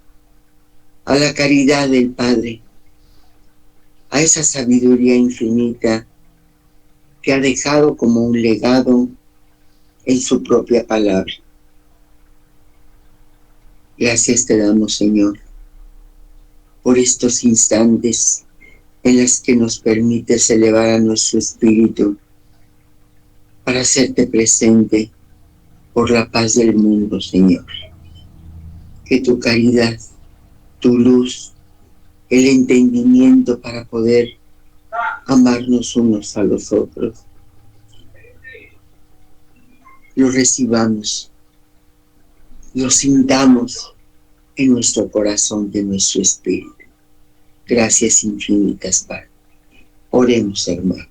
a la caridad del Padre, a esa sabiduría infinita que ha dejado como un legado en su propia palabra. Gracias te damos, Señor, por estos instantes en los que nos permites elevar a nuestro espíritu para hacerte presente por la paz del mundo, Señor. Que tu caridad, tu luz, el entendimiento para poder amarnos unos a los otros, lo recibamos, lo sintamos en nuestro corazón, de nuestro espíritu. Gracias infinitas, Padre. Oremos, hermanos.